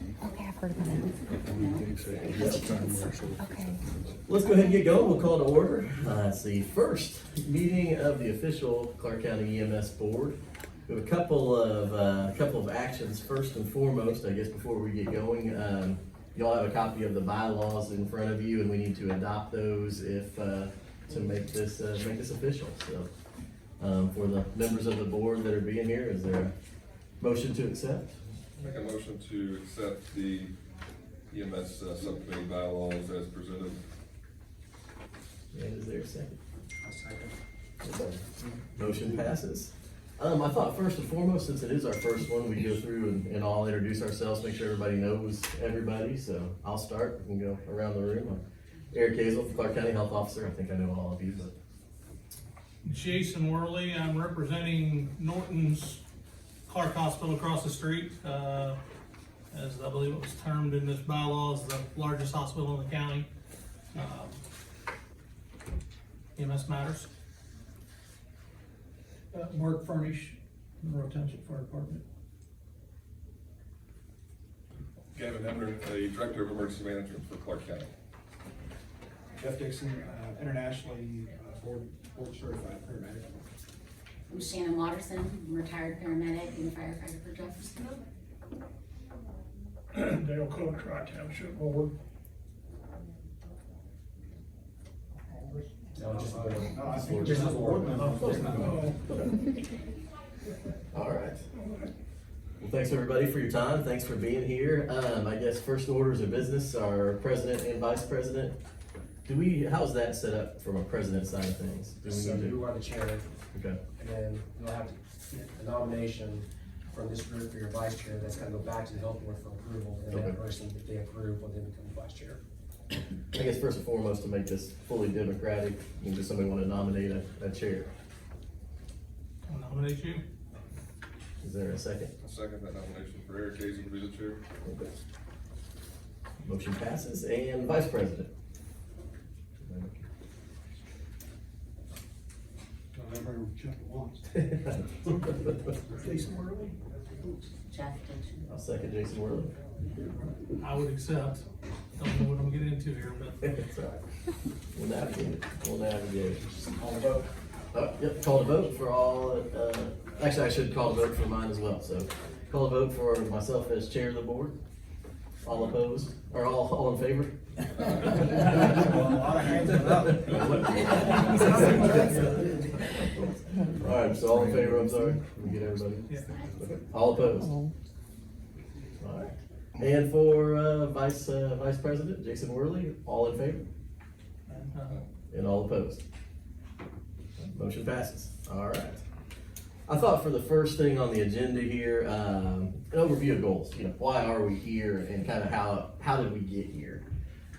Okay, I've heard about it. Okay. Let's go ahead and get going. We'll call to order. It's the first meeting of the official Clark County EMS Board. We have a couple of actions. First and foremost, I guess before we get going, y'all have a copy of the bylaws in front of you, and we need to adopt those if to make this official. So, for the members of the board that are being here, is there a motion to accept? Make a motion to accept the EMS Subcommittee bylaws as presented. And is there a second? A second. Motion passes. I thought first and foremost, since it is our first one, we go through and all introduce ourselves, make sure everybody knows everybody. So I'll start and go around the room. I'm Eric Hazel, Clark County Health Officer. I think I know all of you, but Jason Worley, I'm representing Norton's Clark Hospital across the street, as I believe it was termed in this bylaws, the largest hospital in the county. EMS Matters. Mark Furnish, Monroe Township Fire Department. Gavin Hemner, the Director of Emergency Management for Clark County. Jeff Dixon, internationally board certified paramedic. I'm Shannon Watterson, I'm a retired paramedic and firefighter for Jeffersonville. Dale Cook, Tri-Township Board. No, just the board. No, I think just the board. All right. Well, thanks everybody for your time. Thanks for being here. I guess first orders of business, our president and vice president. How's that set up from a president side of things? So you are the chair, Okay. and then you'll have to get a nomination from this group for your vice chair. That's gonna go back to the health board for approval, and Okay. that person, if they approve, will then become the vice chair. I guess first and foremost, to make this fully democratic, does somebody want to nominate a chair? I'll nominate you. Is there a second? I second that nomination for Eric Hazel to be the chair. Okay. Motion passes. And vice president? Jason Worley. Jeff Dixon. I'll second Jason Worley. I would accept. Don't know what I'm getting into here, but It's all right. We'll navigate it. We'll navigate it. Call the vote. Yep, call to vote for all, actually I should call to vote for mine as well, so call to vote for myself as chair of the board. All opposed, or all in favor? A lot of hands went up. All right, so all in favor, I'm sorry, let me get everybody. yeah. All opposed? All right, and for, vice president, Jason Worley, all in favor? And all opposed? Motion passes. All right. I thought for the first thing on the agenda here, an overview of goals. Why are we here, and kind of how did we get here?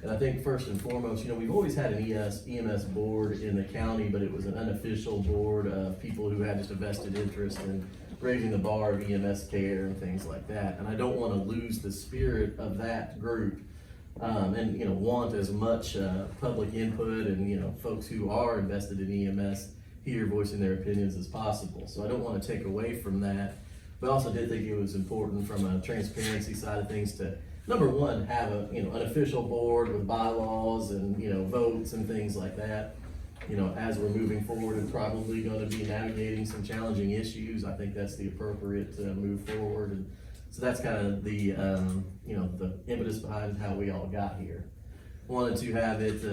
And I think first and foremost, we've always had an EMS board in the county, but it was an unofficial board of people who had just a vested interest in raising the bar of EMS care and things like that. And I don't want to lose the spirit of that group. And want as much public input and folks who are invested in EMS here voicing their opinions as possible. So I don't want to take away from that, but also did think it was important from a transparency side of things to, number one, have an official board with bylaws and votes and things like that. As we're moving forward and probably going to be navigating some challenging issues, I think that's the appropriate move forward. And so that's kind of the the impetus behind how we all got here. Wanted to have it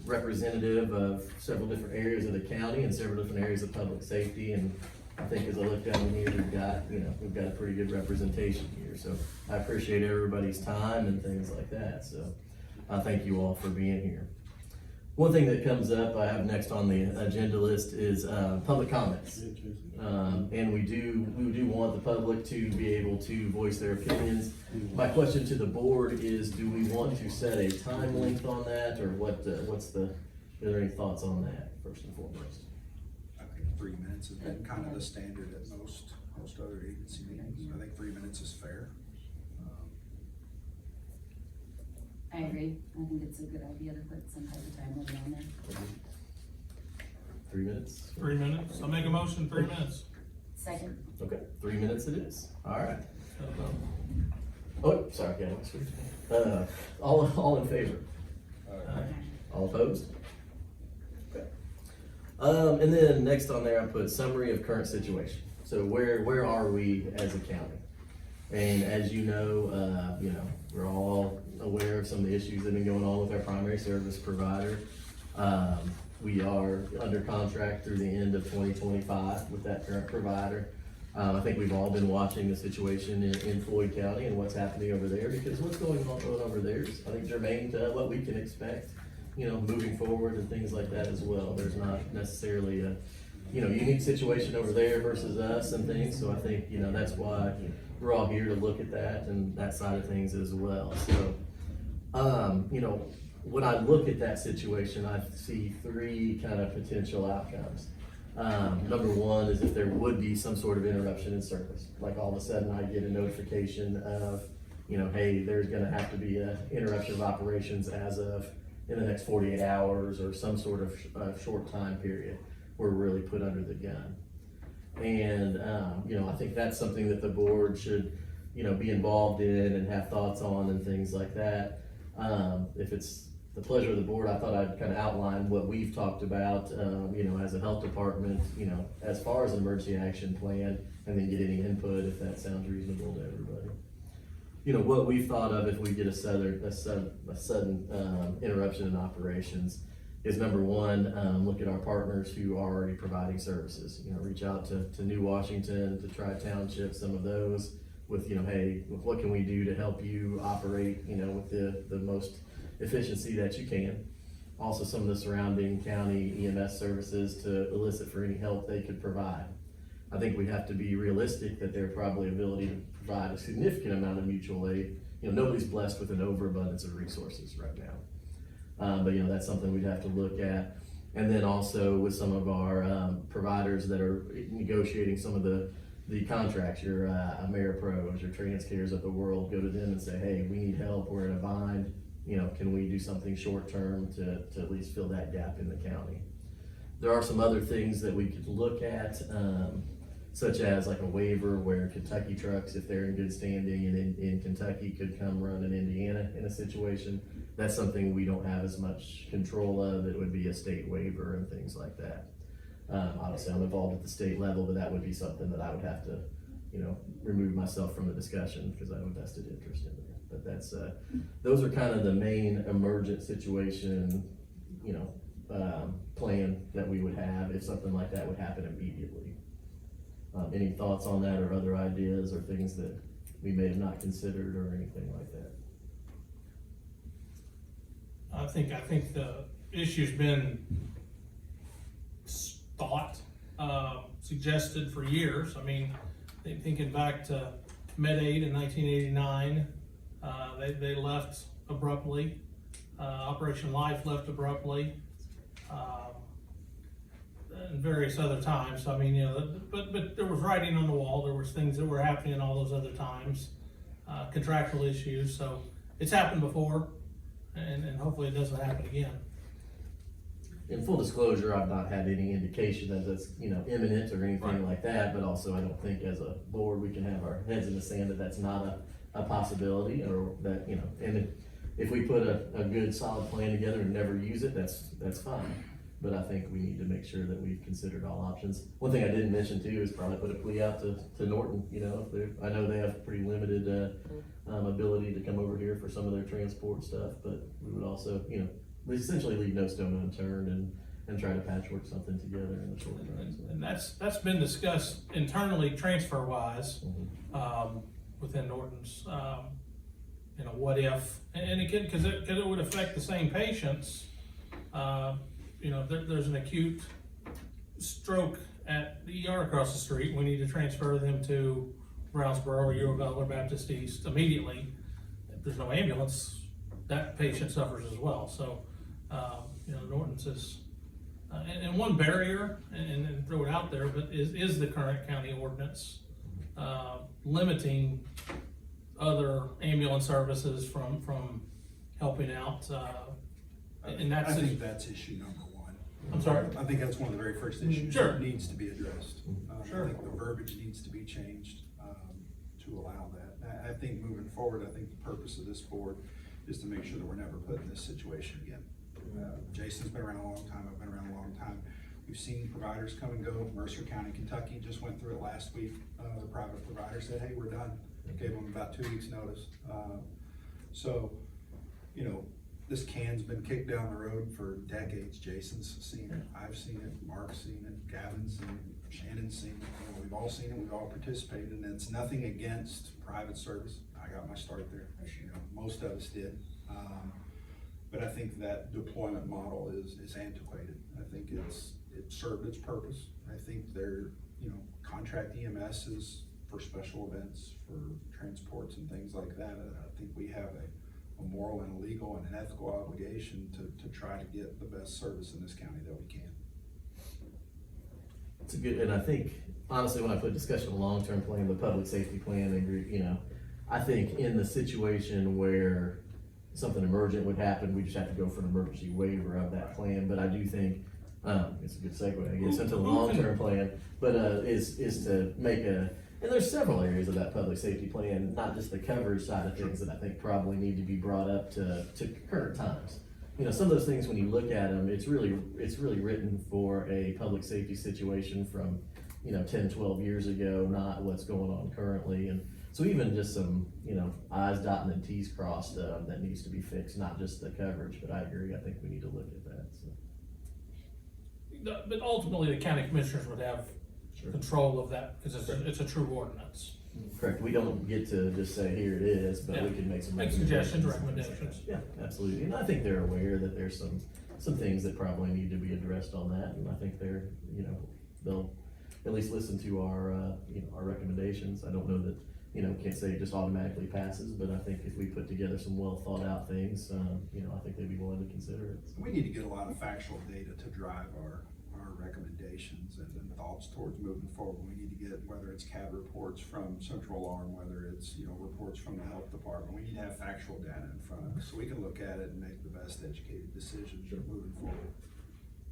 representative of several different areas of the county and several different areas of public safety. And I think as I look down here, we've got a pretty good representation here. So I appreciate everybody's time and things like that. So I thank you all for being here. One thing that comes up I have next on the agenda list is public comments. And we do want the public to be able to voice their opinions. My question to the board is, do we want to set a time length on that, or are there any thoughts on that, first and foremost? I think 3 minutes has been kind of the standard at most other agency meetings. I think 3 minutes is fair. I agree. I think it's a good idea to put some type of time limit on there. 3 minutes? 3 minutes. I'll make a motion, 3 minutes. Second. Okay, 3 minutes it is. All right. Oh, sorry, yeah, let's read. All in favor? All opposed? Okay. And then next on there, I put summary of current situation. So where are we as a county? And as you know, we're all aware of some of the issues that have been going on with our primary service provider. We are under contract through the end of 2025 with that current provider. I think we've all been watching the situation in Floyd County and what's happening over there, because what's going on over there is, I think, germane to what we can expect, moving forward and things like that as well. There's not necessarily a, unique situation over there versus us and things, so I think, that's why we're all here to look at that and that side of things as well. So, when I look at that situation, I see three kind of potential outcomes. Number one is if there would be some sort of interruption in service, like all of a sudden I get a notification of, hey, there's gonna have to be an interruption of operations as of in the next 48 hours or some sort of short time period where we're really put under the gun. And, I think that's something that the board should, be involved in and have thoughts on and things like that. If it's the pleasure of the board, I thought I'd kind of outline what we've talked about, as a health department, as far as an emergency action plan, and then get any input if that sounds reasonable to everybody. What we've thought of if we get a sudden interruption in operations is, number one, look at our partners who are already providing services. Reach out to New Washington, to Tri-Township, some of those with, hey, what can we do to help you operate, with the most efficiency that you can. Also, some of the surrounding county EMS services to elicit for any help they could provide. I think we have to be realistic that there's probably ability to provide a significant amount of mutual aid. Nobody's blessed with an overabundance of resources right now. But that's something we'd have to look at. And then also with some of our providers that are negotiating some of the contracts, your AmeriPros, your TransCares of the world, go to them and say, hey, we need help, we're in a bind. Can we do something short term to at least fill that gap in the county? There are some other things that we could look at, such as like a waiver where Kentucky trucks, if they're in good standing and in Kentucky, could come run in Indiana in a situation. That's something we don't have as much control of. It would be a state waiver and things like that. Obviously, I'm involved at the state level, but that would be something that I would have to, remove myself from the discussion because I have a vested interest in it. But that's, those are kind of the main emergent situation, plan that we would have if something like that would happen immediately. Any thoughts on that or other ideas or things that we may have not considered or anything like that? I think the issue's been thought, suggested for years. I mean, thinking back to Med-Aid in 1989, they left abruptly. Operation Life left abruptly, and various other times. I mean, but there was writing on the wall. There was things that were happening all those other times, contractual issues. So it's happened before, and hopefully it doesn't happen again. In full disclosure, I've not had any indication that that's, imminent or anything like that, but also I don't think as a board, we can have our heads in the sand that that's not a possibility, or that, and if we put a good solid plan together and never use it, that's fine. But I think we need to make sure that we've considered all options. One thing I didn't mention too is probably put a plea out to Norton, I know they have pretty limited, ability to come over here for some of their transport stuff, but we would also, we essentially leave no stone unturned and try to patchwork something together in the short term. And that's been discussed internally, transfer-wise, within Norton's, what if, and again, because it would affect the same patients. There's an acute stroke at the ER across the street. We need to transfer them to Brownsboro or Yorkville or Baptist East immediately. If there's no ambulance, that patient suffers as well. So, Norton's is, and one barrier, and throw it out there, but is the current county ordinance limiting other ambulance services from helping out, and that's. I think that's issue number one. I'm sorry? I think that's one of the very first issues Sure. that needs to be addressed. Sure. I think the verbiage needs to be changed, to allow that. I think moving forward, I think the purpose of this board is to make sure that we're never put in this situation again. Jason's been around a long time, I've been around a long time. We've seen providers come and go. Mercer County, Kentucky just went through it last week. The private provider said, hey, we're done. Gave them about 2 weeks notice. So, you know, this can's been kicked down the road for decades. Jason's seen it, I've seen it, Mark's seen it, Gavin's seen it, Shannon's seen it. You know, we've all seen it, we've all participated, and it's nothing against private service. I got my start there, you know, most of us did. But I think that deployment model is antiquated. I think it served its purpose. I think they're, you know, contract EMSs for special events, for transports and things like that. I think we have a moral and a legal and an ethical obligation to try to get the best service in this county that we can. It's a good, and I think, honestly, when I put discussion of long-term plan, the public safety plan, and, you know, I think in the situation where something emergent would happen, we just have to go for an emergency waiver of that plan, but I do think, it's a good segue, I guess, into the long-term plan, but, is to make and there's several areas of that public safety plan, not just the coverage side of things that I think probably need to be brought up to current times. You know, some of those things, when you look at them, it's really written for a public safety situation from, you know, 10, 12 years ago, not what's going on currently. And so even just some, you know, I's dotted and T's crossed, that needs to be fixed, not just the coverage, but I agree, I think we need to look at that, so. But ultimately, the county commissioners would have Sure. control of that, because it's a true ordinance. Correct, we don't get to just say, here it is, but we can make some. Make suggestions, recommendations. Yeah, absolutely, and I think they're aware that there's some things that probably need to be addressed on that, and I think they're, you know, they'll at least listen to our, you know, our recommendations. I don't know that, you know, can't say it just automatically passes, but I think if we put together some well thought out things, you know, I think they'd be willing to consider it. We need to get a lot of factual data to drive our recommendations and thoughts towards moving forward. We need to get, whether it's CAD reports from Central Alarm, whether it's, you know, reports from the health department, we need to have factual data in front of us so we can look at it and make the best educated decisions moving forward.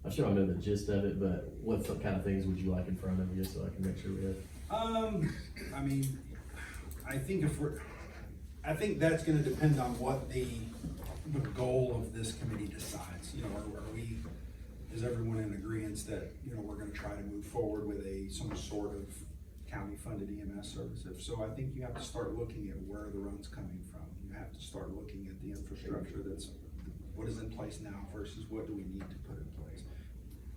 I'm sure I know the gist of it, but what kind of things would you like in front of you so I can make sure we have? I mean, I think that's gonna depend on what the goal of this committee decides. You know, is everyone in agreement that, you know, we're gonna try to move forward with some sort of county-funded EMS service? If so, I think you have to start looking at where the run's coming from. You have to start looking at the infrastructure what is in place now versus what do we need to put in place.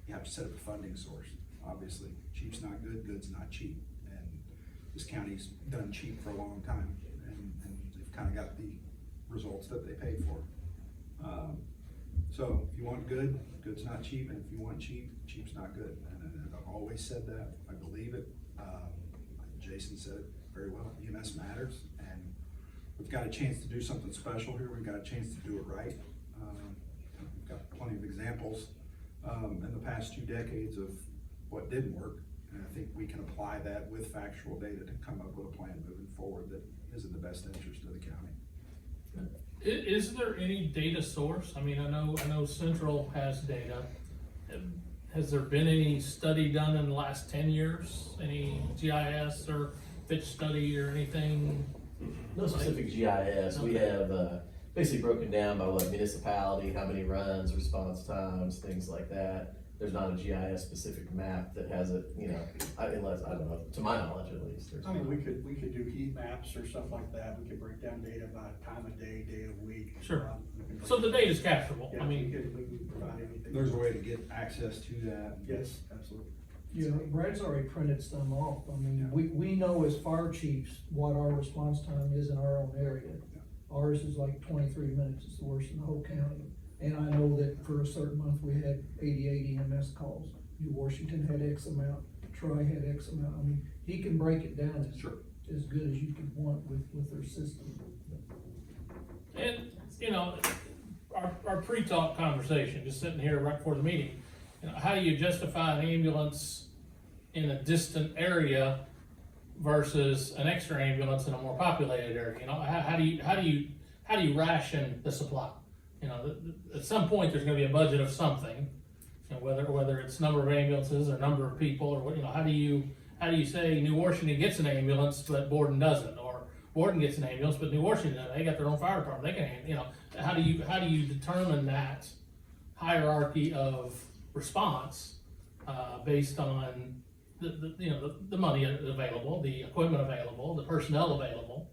You have to set up a funding source. Obviously, cheap's not good, good's not cheap. And this county's done cheap for a long time, and they've kind of got the results that they paid for. So if you want good, good's not cheap, and if you want cheap, cheap's not good. And I've always said that, I believe it. Jason said it very well, EMS matters, and we've got a chance to do something special here, we've got a chance to do it right. We've got plenty of examples in the past 2 decades of what didn't work, and I think we can apply that with factual data to come up with a plan moving forward that is in the best interest of the county. Is there any data source? I mean, I know Central has data. Has there been any study done in the last 10 years? Any GIS or Fitch study or anything? No specific GIS. We have basically broken down by what municipality, how many runs, response times, things like that. There's not a GIS specific map that has it, you know, unless, I don't know, to my knowledge at least. I mean, we could do heat maps or stuff like that. We could break down data by time of day, day of week. Sure. So the data's capturable. Yeah, I mean, we can provide anything. There's a way to get access to that. Yes, absolutely. Yeah, Brad's already printed some off. I mean, Yeah. we know as fire chiefs what our response time is in our own area. Yeah. Ours is like 23 minutes, it's the worst in the whole county. And I know that for a certain month, we had 88 EMS calls. New Washington had X amount, Troy had X amount. I mean, he can break it down as good as you could want with their system. and, you know, our pre-talk conversation, just sitting here right before the meeting, you know, how do you justify an ambulance in a distant area versus an extra ambulance in a more populated area? You know, how do you ration the supply? You know, at some point, there's gonna be a budget of something, and whether it's number of ambulances or number of people, or what, you know, how do you say New Washington gets an ambulance, but Borden doesn't, or Borden gets an ambulance, but New Washington, they got their own fire department, they can, how do you determine that hierarchy of response, based on the money available, the equipment available, the personnel available?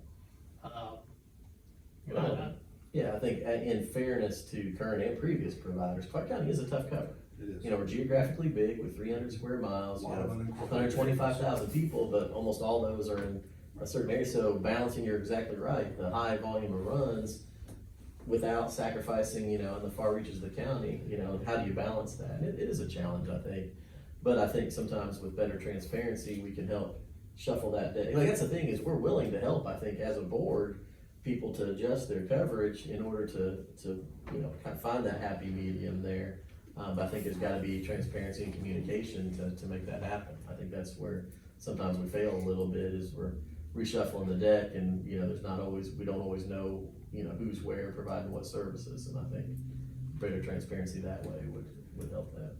Yeah, I think in fairness to current and previous providers, Clark County is a tough cover. It is. We're geographically big with 300 square miles, A lot of unincorporated 125,000 people, but almost all those are in a certain area. So balancing, you're exactly right, the high volume of runs without sacrificing, in the far reaches of the county, how do you balance that? And it is a challenge, I think. But I think sometimes with better transparency, we can help shuffle that day. Like, that's the thing, is we're willing to help, I think, as a board, people to adjust their coverage in order to kind of find that happy medium there. But I think there's gotta be transparency and communication to make that happen. I think that's where sometimes we fail a little bit, is we're reshuffling the deck, and, we don't always know, who's where, providing what services, and I think greater transparency that way would help that.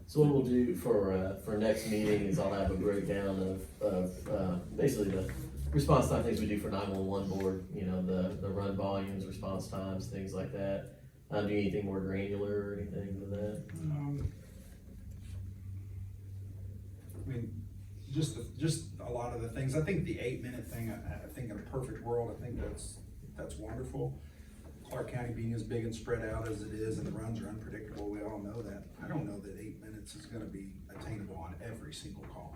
So what we'll do for next meeting is I'll have a breakdown of basically the response time things we do for 911 board, the run volumes, response times, things like that. Do you need anything more granular or anything than that? I mean, just a lot of the things. I think the 8-minute thing, I think in a perfect world, I think that's wonderful. Clark County being as big and spread out as it is, and the runs are unpredictable, we all know that. I don't know that 8 minutes is gonna be attainable on every single call.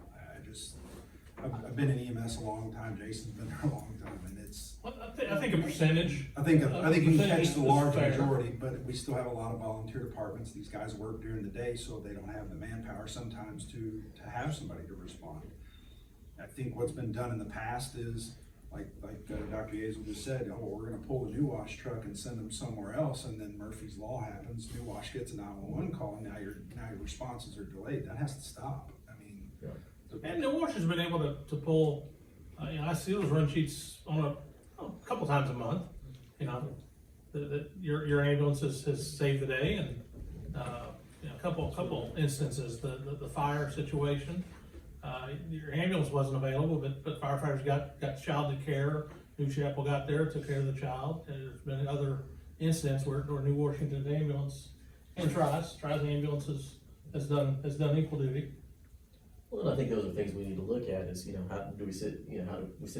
I've been in EMS a long time, Jason's been there a long time, and it's. I think a percentage. I think you can catch the large fair. majority, but we still have a lot of volunteer departments. These guys work during the day, so they don't have the manpower sometimes to have somebody to respond. I think what's been done in the past is, like Dr. Yazel just said, we're gonna pull the New Wash truck and send them somewhere else, and then Murphy's Law happens, New Wash gets a 911 call, and now your responses are delayed. That has to stop. I mean. Yeah. And New Wash has been able to pull, I see those run sheets on a couple times a month, that your ambulance has saved the day, and, a couple instances, the fire situation, your ambulance wasn't available, but firefighters got child to care, New Chapel got there, took care of the child, and there's been other incidents where New Washington ambulance, and Tri's ambulances has done equal duty. Well, and I think those are things we need to look at is, how do we sit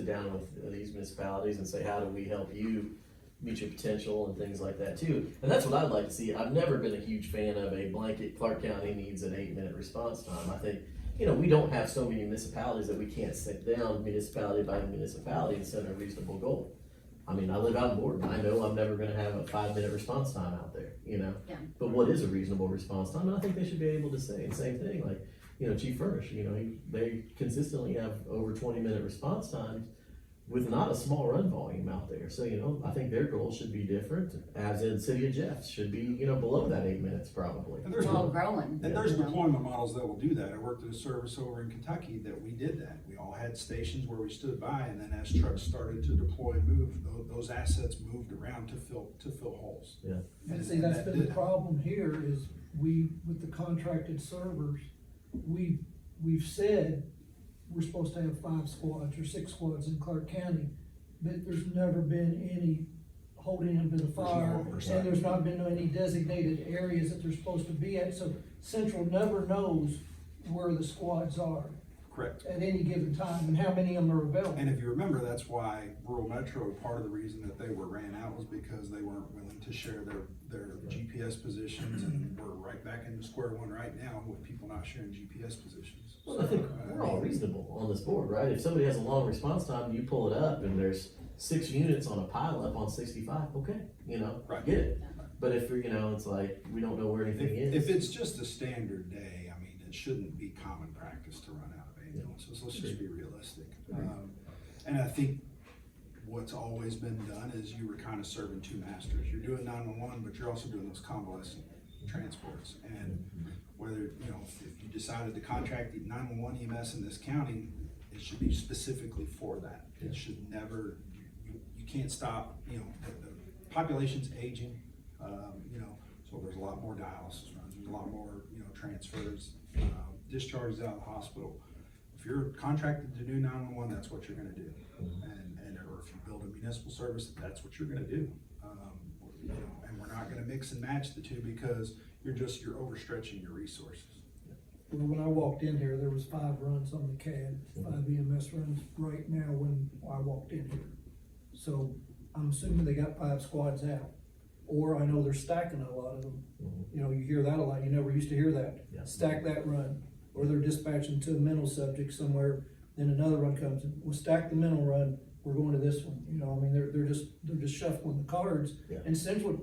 down with these municipalities and say, how do we help you meet your potential and things like that too? And that's what I'd like to see. I've never been a huge fan of a blanket Clark County needs an 8-minute response time. I think, we don't have so many municipalities that we can't sit down municipality by municipality and set a reasonable goal. I mean, I live out in Borden. I know I'm never gonna have a 5-minute response time out there, Yeah. But what is a reasonable response time? And I think they should be able to say the same thing, like, Chief Furnish, they consistently have over 20-minute response times with not a small run volume out there. So, I think their goal should be different, as in City of Jeffs should be, below that 8 minutes probably. And It's all growing. And there's deployment models that will do that. I worked at a service over in Kentucky that we did that. We all had stations where we stood by, and then as trucks started to deploy and move, those assets moved around to fill holes. Yeah. And see, that's been the problem here is with the contracted servers, we've said we're supposed to have 5 squads or 6 squads in Clark County, but there's never been any holding them to the fire, and there's not been any designated areas that they're supposed to be at, so Central never knows where the squads are. Correct. At any given time, and how many of them are available. And if you remember, that's why rural metro, part of the reason that they were ran out was because they weren't willing to share their GPS positions, and we're right back into square one right now with people not sharing GPS positions. Well, I think we're all reasonable on this board, right? If somebody has a long response time, you pull it up and there's 6 units on a pile up on 65, okay, Right. get it. But if it's like, we don't know where anything is. If it's just a standard day, I mean, it shouldn't be common practice to run out of ambulances. So let's just be realistic. And I think what's always been done is you were kind of serving 2 masters. You're doing 911, but you're also doing those convalescent transports. And whether, if you decided to contract the 911 EMS in this county, it should be specifically for that. It should never, you can't stop, the population's aging, so there's a lot more dialysis runs, there's a lot more, transfers, discharges out of the hospital. if you're contracted to do 911, that's what you're gonna do. Or if you build a municipal service, that's what you're gonna do. You know, and we're not gonna mix and match the two because you're overstretching your resources. Well, when I walked in here, there was 5 runs on the CAD, 5 EMS runs right now when I walked in here. So I'm assuming they got 5 squads out, or I know they're stacking a lot of them. You know, you hear that a lot, you never used to hear that. Yeah. Stack that run, or they're dispatching to a mental subject somewhere, then another run comes in, we'll stack the mental run, we're going to this one, you know, I mean, they're just shuffling the cards. Yeah. And Central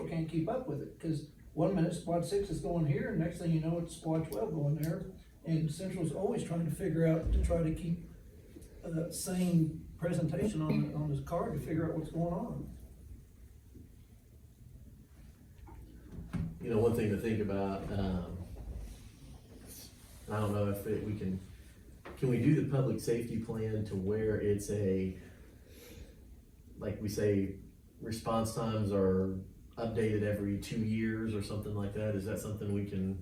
can't keep up with it, cause one minute squad 6 is going here, and next thing you know, it's squad 12 going there. And Central's always trying to figure out, to try to keep same presentation on his card to figure out what's going on. You know, one thing to think about, I don't know if we can we do the public safety plan to where it's like we say, response times are updated every 2 years or something like that? Is that something we can,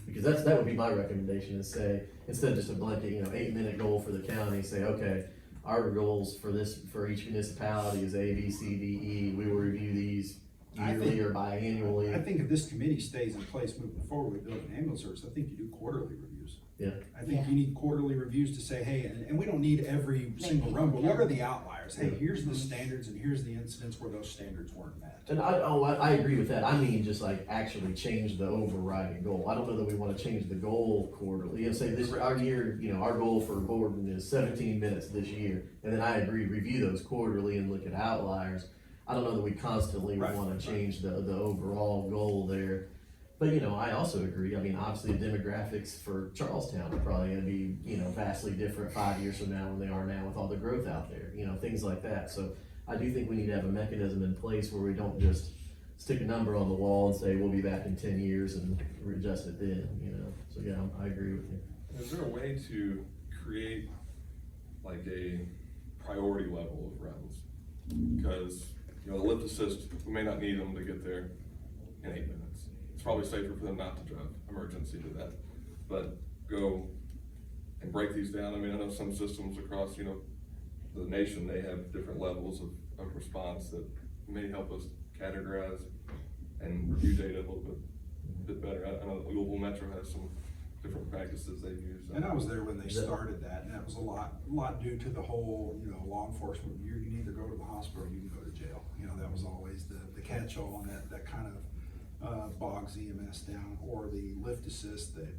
because that would be my recommendation, is say, instead of just a blanket, 8-minute goal for the county, say, okay, our goals for each municipality is A, B, C, D, E, we will review these yearly or biannually. I think if this committee stays in place moving forward with building ambulance service, I think you do quarterly reviews. Yeah. I think you need quarterly reviews to say, hey, and we don't need every single run, but what are the outliers? Hey, here's the standards and here's the incidents where those standards weren't met. And I agree with that. I mean, just like actually change the overriding goal. I don't know that we want to change the goal quarterly. Say this, our year, our goal for Gordon is 17 minutes this year. And then I agree, review those quarterly and look at outliers. I don't know that we constantly want to change the overall goal there. But, I also agree. I mean, obviously the demographics for Charlestown are probably going to be, vastly different 5 years from now than they are now with all the growth out there, things like that. So I do think we need to have a mechanism in place where we don't just stick a number on the wall and say, we'll be back in 10 years and readjust it then, So yeah, I agree with you. Is there a way to create like a priority level of runs? Because, the lift assist, we may not need them to get there in 8 minutes. It's probably safer for them not to drive emergency to that, but go and break these down. I mean, I know some systems across, the nation, they have different levels of response that may help us categorize and review data a little bit better. I know Louisville Metro has some different practices they use. And I was there when they started that, and that was a lot due to the whole, law enforcement. You can either go to the hospital or you can go to jail. That was always the catch-all, and that kind of bogs EMS down, or the lift assist that,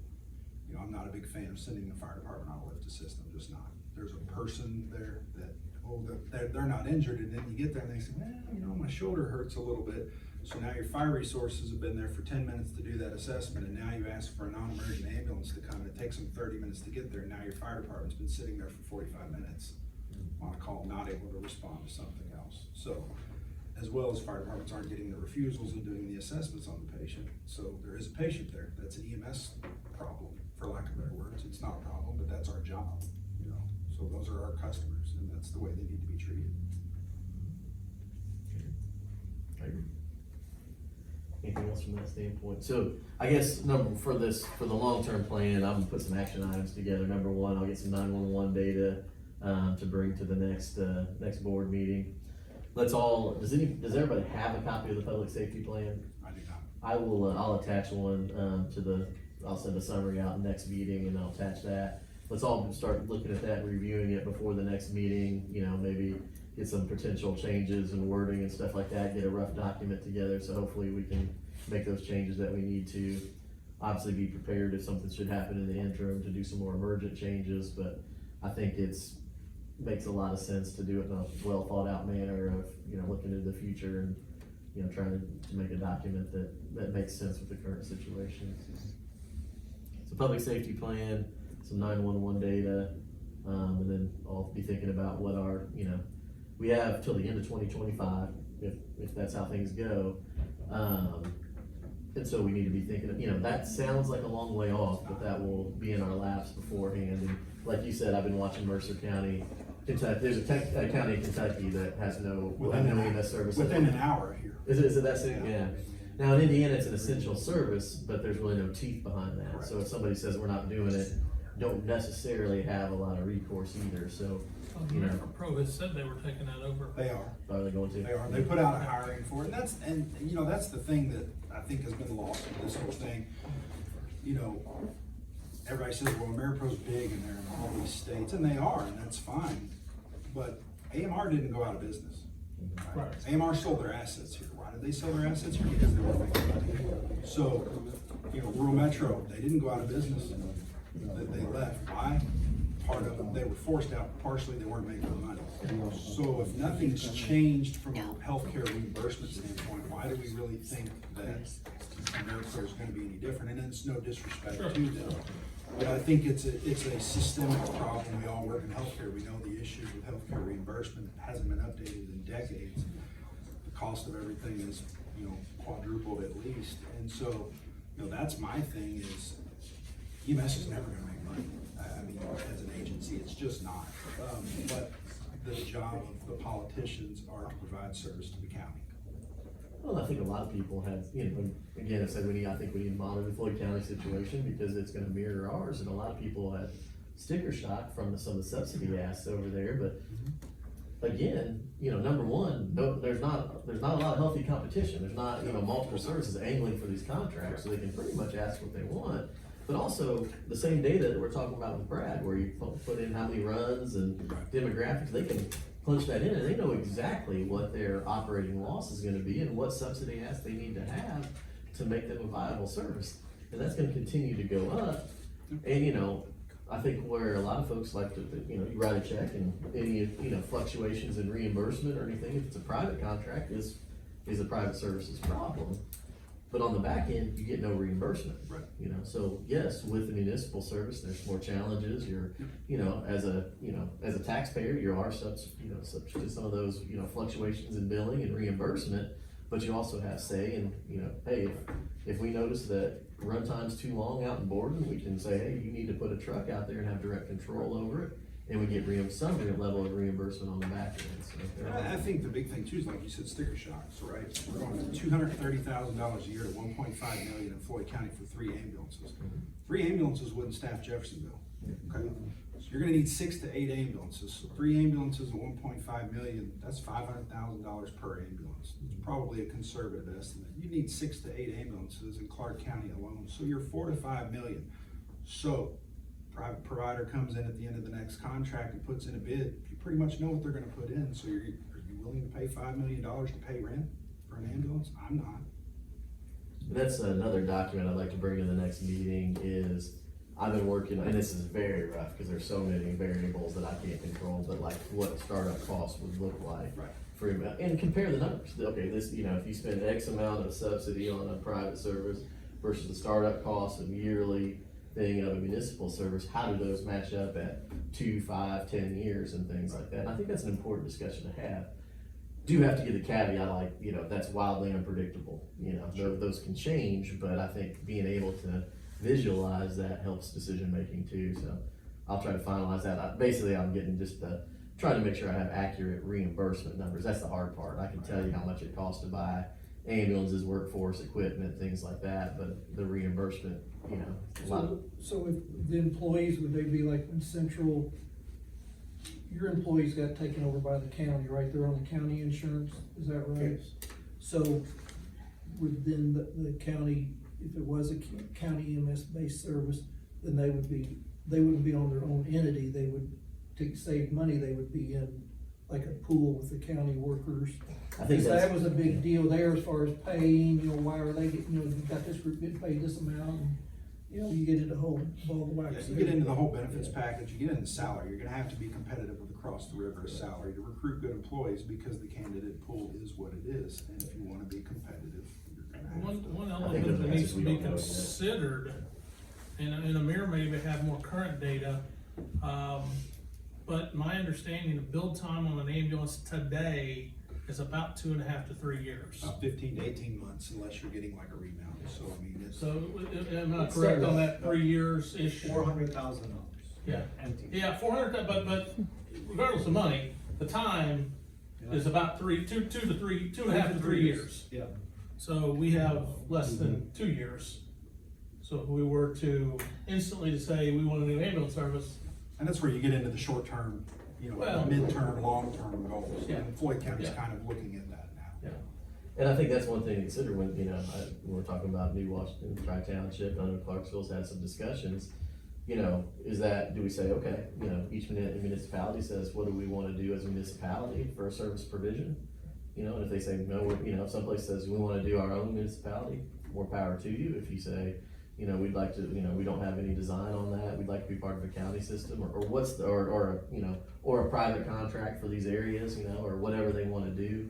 I'm not a big fan of sending the fire department on a lift assist. I'm just not. There's a person there that, they're not injured, and then you get there and they say, well, my shoulder hurts a little bit. So now your fire resources have been there for 10 minutes to do that assessment, and now you ask for a non-emergent ambulance to come, and it takes them 30 minutes to get there, and now your fire department's been sitting there for 45 minutes on a call, not able to respond to something else. So, as well as fire departments aren't getting the refusals and doing the assessments on the patient. So there is a patient there. That's an EMS problem, for lack of better words. It's not a problem, but that's our job, So those are our customers, and that's the way they need to be treated. I agree. Anything else from that standpoint? So I guess for the long-term plan, I'm gonna put some action items together. Number one, I'll get some 911 data to bring to the next board meeting. Does everybody have a copy of the public safety plan? I do not. I'll attach one I'll send a summary out next meeting, and I'll attach that. Let's all start looking at that and reviewing it before the next meeting, maybe get some potential changes and wording and stuff like that, get a rough document together, so hopefully we can make those changes that we need to. Obviously be prepared if something should happen in the interim to do some more emergent changes, but I think makes a lot of sense to do it in a well thought out manner of, looking into the future and, trying to make a document that makes sense with the current situation. So public safety plan, some 911 data, and then I'll be thinking about what our, we have till the end of 2025, if that's how things go. And so we need to be thinking, that sounds like a long way off, but that will be in our laps beforehand. And like you said, I've been watching Mercer County, Kentucky. There's a county in Kentucky that has no EMS service. Within an hour here. Is it that soon? Yeah. Now in Indiana, it's an essential service, but there's really no teeth behind that. Correct. So if somebody says we're not doing it, don't necessarily have a lot of recourse either, so, you know, American Pro has said they were taking that over. They are. are they going to? They are, they put out a hiring for it, and you know, that's the thing that I think has been lost in this whole thing. You know, everybody says, well, AmeriPro's big and they're in all these states, and they are, and that's fine, but AMR didn't go out of business. Right. AMR sold their assets here. Why did they sell their assets here? Because they weren't making money. So, you know, Rural Metro, they didn't go out of business, they left. Why? Part of them, they were forced out, partially they weren't making money. So if nothing's changed from a healthcare reimbursement standpoint, why do we really think that Medicare is gonna be any different? And it's no disrespect to them, but I think it's a systemic problem. We all work in healthcare, we know the issues with healthcare reimbursement. It hasn't been updated in decades. The cost of everything is, you know, quadrupled at least, and so, you know, that's my thing is, EMS is never gonna make money. I mean, as an agency, it's just not. But the job of the politicians are to provide service to the county. Well, I think a lot of people have, you know, again, I said I think we need to monitor the Floyd County situation because it's gonna mirror ours, and a lot of people have sticker shock from some of the subsidy asks over there, but again, you know, number one, there's not a lot of healthy competition. There's not, you know, multiple services angling for these contracts, so they can pretty much ask what they want. But also, the same data that we're talking about with Brad, where you put in how many runs and demographics, they can punch that in and they know exactly what their operating loss is gonna be and what subsidy asks they need to have to make them a viable service. And that's gonna continue to go up. And, you know, I think where a lot of folks like to, you know, you write a check and any, you know, fluctuations in reimbursement or anything, if it's a private contract, is a private services problem. But on the back end, you get no reimbursement. Right. You know, so yes, with the municipal service, there's more challenges. You're, you know, as a taxpayer, you are subject to some of those, you know, fluctuations in billing and reimbursement. But you also have say in, you know, hey, if we notice that runtime's too long out in Borden, we can say, hey, you need to put a truck out there and have direct control over it. And we get some level of reimbursement on the back end. So I think the big thing too is, like you said, sticker shocks, right? We're going from $230,000 a year to $1.5 million in Floyd County for 3 ambulances. 3 ambulances wouldn't staff Jeffersonville, okay? So you're gonna need 6 to 8 ambulances. So 3 ambulances at 1.5 million, that's $500,000 per ambulance. It's probably a conservative estimate. You need 6 to 8 ambulances in Clark County alone. So you're 4 to 5 million. So private provider comes in at the end of the next contract and puts in a bid, you pretty much know what they're gonna put in, so are you willing to pay $5 million to pay rent for an ambulance? I'm not. that's another document I'd like to bring to the next meeting is, I've been working, and this is very rough, because there's so many variables that I can't control, but like what startup costs would look like. Right. For, and compare the numbers. Okay, this, you know, if you spend X amount of subsidy on a private service versus the startup costs of yearly thing of a municipal service, how do those match up at 2, 5, 10 years and things like that? And I think that's an important discussion to have. Do have to give the caveat, like, you know, that's wildly unpredictable. You know, those can change, but I think being able to visualize that helps decision making too. So I'll try to finalize that. Basically, I'm getting just trying to make sure I have accurate reimbursement numbers. That's the hard part. I can tell you how much it costs to buy ambulances, workforce, equipment, things like that, but the reimbursement, you know, a lot. So if the employees, would they be like in central, your employees got taken over by the county, right? They're on the county insurance, is that right? Yes. So would then the county, if it was a county EMS based service, then they wouldn't be on their own entity. They would, to save money, they would be in like a pool with the county workers. I think That was a big deal there as far as paying, you know, why are they getting, you know, you got this group getting paid this amount, and, you know, you get into the whole ball of wax. You get into the whole benefits package, you get into salary, you're gonna have to be competitive with across the river salary to recruit good employees, because the candidate pool is what it is, and if you wanna be competitive, you're gonna have to. One I think element those that needs to we be don't know yet. considered, and Amir maybe have more current data, but my understanding of build time on an ambulance today is about 2.5 to 3 years. About 15 to 18 months, unless you're getting like a remount, so I mean, it's. So, am I correct on that, 3 years-ish? $400,000. Yeah. Empty. Yeah, 400, but regardless of money, the time is about 2.5 to 3 years. Yeah. So we have less than 2 years. So if we were to instantly say we want a new ambulance service, And that's where you get into the short-term, Well- midterm, long-term goals. Yeah. And Floyd County's Yeah. kind of looking at that now. Yeah, and I think that's one thing to consider when, when we're talking about New Washington, Tri-Township, I know Clarksville's had some discussions. Is that, do we say, okay, each municipality says, what do we wanna do as a municipality for a service provision? And if they say, no, if someplace says, we wanna do our own municipality, more power to you. If you say, we'd like to, we don't have any design on that, we'd like to be part of a county system, or what's the, or a private contract for these areas, or whatever they wanna do.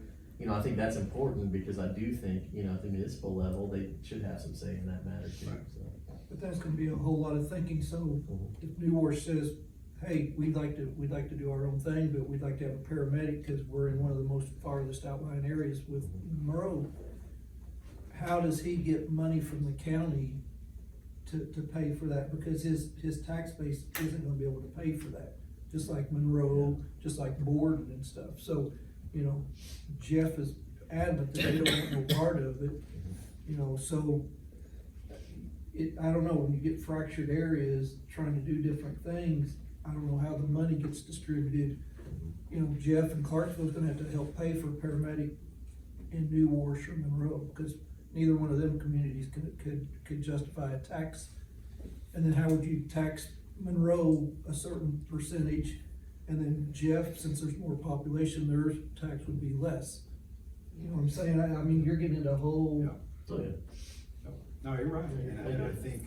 I think that's important, because I do think, at the municipal level, they should have some say in that matter too, Right. so. But that's gonna be a whole lot of thinking, so if New Orleans says, hey, we'd like to do our own thing, but we'd like to have a paramedic, cause we're in one of the most farthest outlying areas with Monroe, how does he get money from the county to pay for that? Because his tax base isn't gonna be able to pay for that, just like Monroe, just like Borden and stuff, so, Jeff is adamant that they don't want no part of it, so I don't know, when you get fractured areas, trying to do different things, I don't know how the money gets distributed. Jeff and Clarksville's gonna have to help pay for a paramedic in New Orleans or Monroe, because neither one of them communities could justify a tax. And then how would you tax Monroe a certain percentage, and then Jeff, since there's more population, their tax would be less? You know what I'm saying? I mean, you're getting into a whole. Yeah. So, yeah. No, you're right, and I think,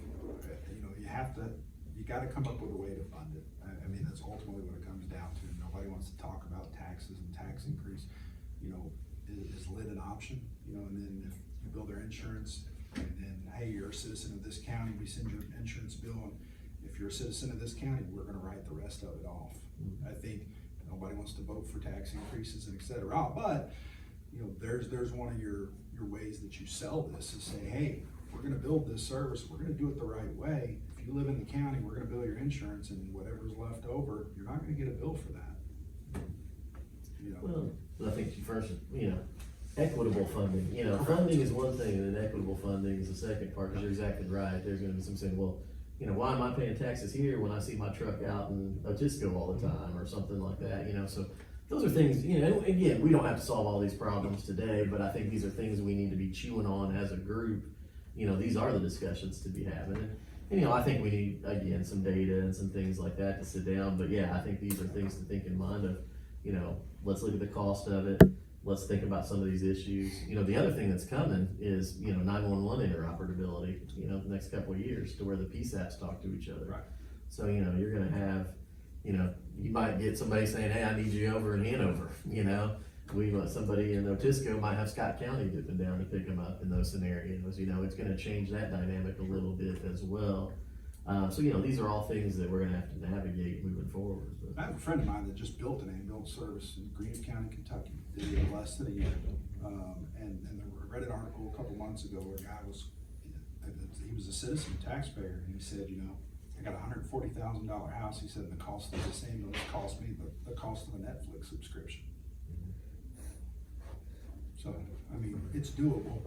you gotta come up with a way to fund it. I mean, that's ultimately what it comes down to. Nobody wants to talk about taxes and tax increase. Is lit an option, and then if you build their insurance, and then, hey, you're a citizen of this county, we send your insurance bill, and if you're a citizen of this county, we're gonna write the rest of it off. I think nobody wants to vote for tax increases and et cetera, but, there's one of your ways that you sell this, is say, hey, we're gonna build this service, we're gonna do it the right way. If you live in the county, we're gonna bill your insurance, and whatever's left over, you're not gonna get a bill for that. Well, but I think first, equitable funding, funding is one thing, and then equitable funding is the second part, because you're exactly right. There's gonna be some saying, well, why am I paying taxes here when I see my truck out in Otisco all the time, or something like that, so those are things, again, we don't have to solve all these problems today, but I think these are things we need to be chewing on as a group. These are the discussions to be having, and I think we need, again, some data and some things like that to sit down, but yeah, I think these are things to think in mind of, let's look at the cost of it, let's think about some of these issues. The other thing that's coming is, 911 interoperability, the next couple of years, to where the PSAPs talk to each other. Right. So, you're gonna have, you might get somebody saying, hey, I need you over in Hanover, somebody in Otisco might have Scott County dipping down to pick them up in those scenarios, it's gonna change that dynamic a little bit as well. So, these are all things that we're gonna have to navigate moving forward. I have a friend of mine that just built an ambulance service in Greene County, Kentucky, did it in less than a year. And I read an article a couple months ago where a guy he was a citizen taxpayer, and he said, I got a $140,000 house. He said, the cost of this ambulance cost me the cost of a Netflix subscription. So, I mean, it's doable.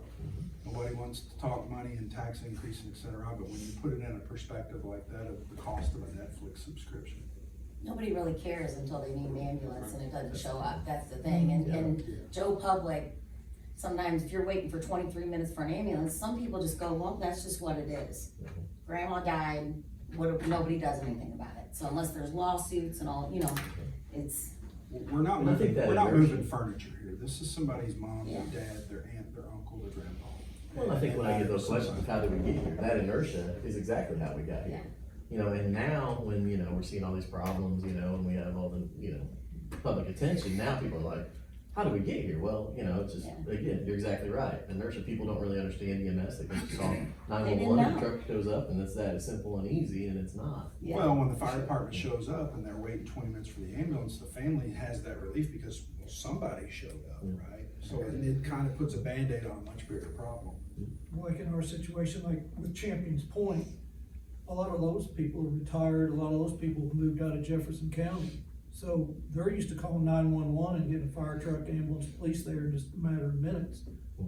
Nobody wants to talk money and tax increase and et cetera, but when you put it in a perspective like that of the cost of a Netflix subscription. Nobody really cares until they need an ambulance and it doesn't show up, that's the thing, and Joe Public, sometimes if you're waiting for 23 minutes for an ambulance, some people just go, well, that's just what it is. Grandma died, nobody does anything about it, so unless there's lawsuits and all, it's. We're not And I think moving, that we're not inertia- moving furniture here. This is somebody's mom, their Yeah. dad, their aunt, their uncle, their grandpa. Well, I think when I get those questions, how did we get here? That inertia is exactly how we got here. And now when, we're seeing all these problems, and we have all the, public attention, now people are like, how did we get here? Well, it's just, again, you're exactly right. Inertia, people don't really understand EMS. They think it's all 911, the truck shows up and it's that simple and easy, and it's not. Well, when the fire department shows up and they're waiting 20 minutes for the ambulance, the family has that relief because somebody showed up, right? So it kind of puts a Band-Aid on a much bigger problem. Like in our situation, like with Champions Point, a lot of those people are retired, a lot of those people moved out of Jefferson County. So they're used to calling 911 and getting a fire truck, ambulance, police there in just a matter of minutes.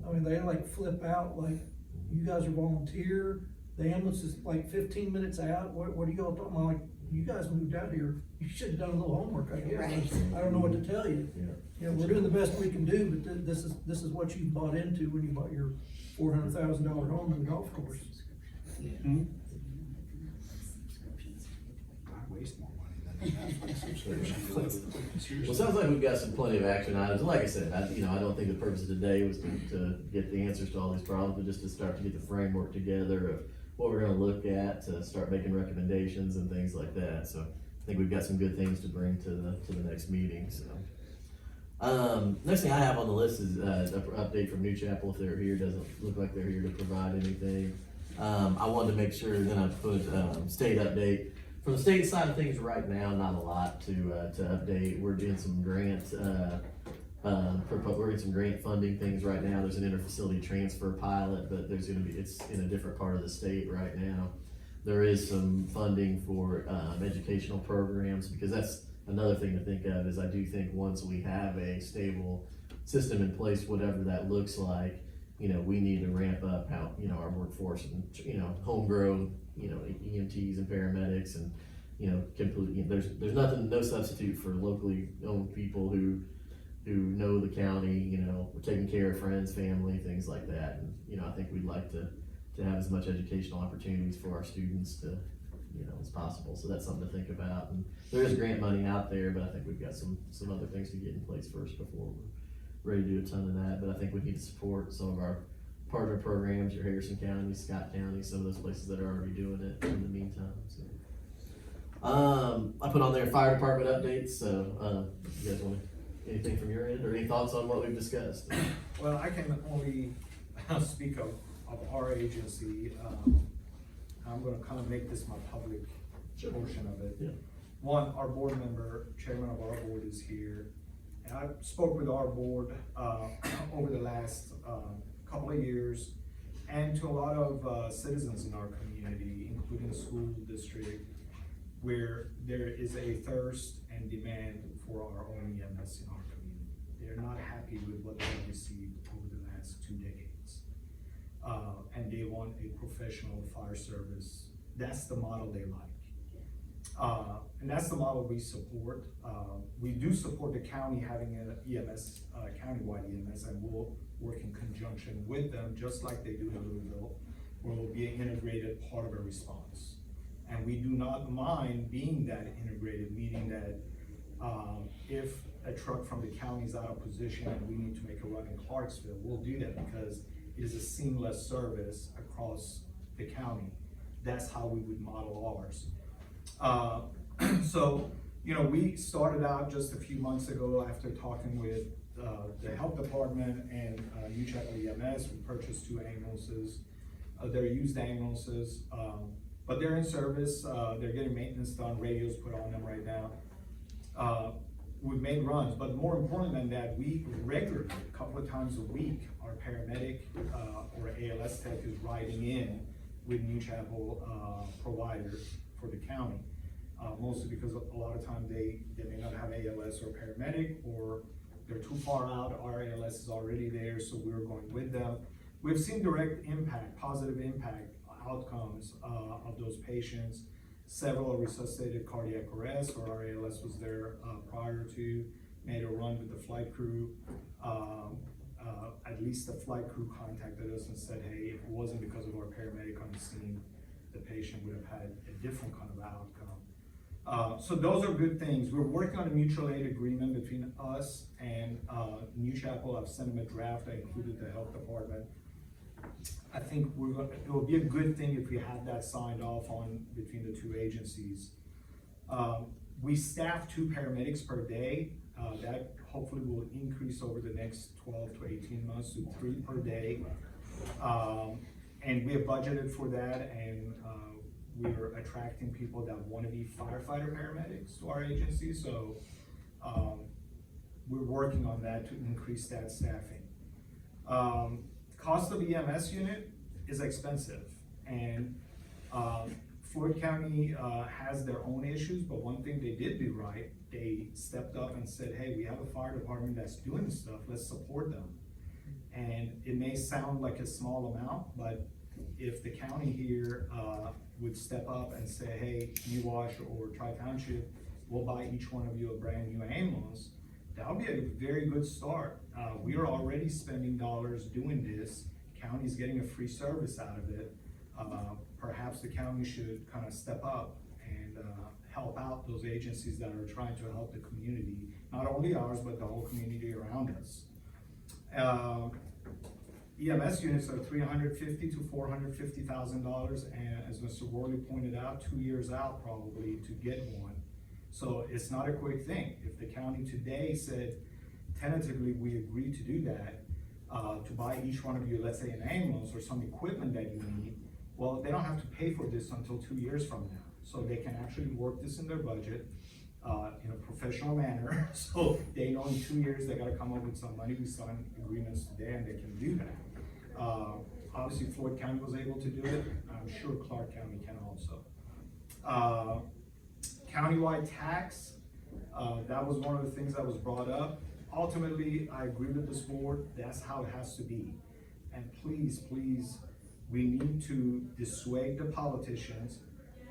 I mean, they like flip out, like, you guys are volunteer, the ambulance is like 15 minutes out, what are y'all talking about? Like, you guys moved out here, you should have done a little homework, I guess. Right. I don't know what to tell you. Yeah. You know, we're doing the best we can do, but this is what you bought into when you bought your $400,000 home and golf course. I waste more money than that. Well, it sounds like we've got some plenty of action items. Like I said, I don't think the purpose of today was to get the answers to all these problems, but just to start to get the framework together of what we're gonna look at, to start making recommendations and things like that. So I think we've got some good things to bring to the next meeting, so. Next thing I have on the list is, an update from New Chapel, if they're here. Doesn't look like they're here to provide anything. I wanted to make sure, then I put, state update. From the state side of things right now, not a lot to update. We're doing some grants, we're getting some grant funding things right now. There's an interfacility transfer pilot, but it's in a different part of the state right now. There is some funding for, educational programs, because that's another thing to think of, is I do think once we have a stable system in place, whatever that looks like, we need to ramp up how, our workforce and, homegrown, EMTs and paramedics and, completely, there's no substitute for locally owned people who know the county, we're taking care of friends, family, things like that. And, I think we'd like to have as much educational opportunities for our students to, as possible. So that's something to think about. And there is grant money out there, but I think we've got some other things to get in place first before we're ready to do a ton of that. But I think we need to support some of our partner programs, your Harrison County, Scott County, some of those places that are already doing it in the meantime. So, I put on there fire department updates. So, you guys want anything from your end or any thoughts on what we've discussed? Well, I can only speak of our agency. I'm gonna kind of make this my public portion of it. Yeah. One, our board member, chairman of our board is here. And I spoke with our board, over the last, couple of years, and to a lot of, citizens in our community, including the school district, where there is a thirst and demand for our own EMS in our community. They're not happy with what they've received over the last 2 decades. And they want a professional fire service. That's the model they like. And that's the model we support. We do support the county having an EMS, countywide EMS, and we'll work in conjunction with them, just like they do in Louisville, where we'll be an integrated part of a response. And we do not mind being that integrated, meaning that if a truck from the county is out of position and we need to make a run in Clarksville, we'll do that because it is a seamless service across the county. That's how we would model ours. So, we started out just a few months ago after talking with the health department and New Chapel EMS. We purchased 2 ambulances. They're used ambulances, but they're in service. They're getting maintenance done, radios put on them right now. We've made runs, but more important than that, we regularly, a couple of times a week, our paramedic or ALS tech is riding in with New Chapel providers for the county. Mostly because a lot of times they may not have ALS or paramedic, or they're too far out. Our ALS is already there, so we're going with them. We've seen direct impact, positive impact outcomes of those patients. Several resuscitated cardiac arrest, or our ALS was there prior to, made a run with the flight crew. At least the flight crew contacted us and said, hey, if it wasn't because of our paramedic on the scene, the patient would have had a different kind of outcome. So those are good things. We're working on a mutual aid agreement between us and New Chapel. I've sent them a draft. I included the health department. I think it will be a good thing if we have that signed off on between the 2 agencies. We staff 2 paramedics per day. That hopefully will increase over the next 12 to 18 months to 3 per day. And we have budgeted for that, and we're attracting people that want to be firefighter paramedics to our agency. So we're working on that to increase that staffing. Cost of EMS unit is expensive, and Floyd County has their own issues, but one thing they did do right, they stepped up and said, hey, we have a fire department that's doing this stuff, let's support them. And it may sound like a small amount, but if the county here, would step up and say, hey, New Wash or Tri-Township, we'll buy each one of you a brand new ambulance, that would be a very good start. We are already spending dollars doing this, county's getting a free service out of it. Perhaps the county should kind of step up and, help out those agencies that are trying to help the community, not only ours, but the whole community around us. EMS units are $350,000 to $450,000, and as Mr. Worley pointed out, 2 years out probably to get one. So it's not a quick thing. If the county today said, tentatively, we agree to do that, to buy each one of you, let's say an ambulance or some equipment that you need, well, they don't have to pay for this until 2 years from now. So they can actually work this in their budget, in a professional manner. So they know in 2 years, they gotta come up with some money. We signed agreements today and they can do that. Obviously Floyd County was able to do it. I'm sure Clark County can also. Countywide tax, that was one of the things that was brought up. Ultimately, I agree with this board, that's how it has to be. And please, please, we need to dissuade the politicians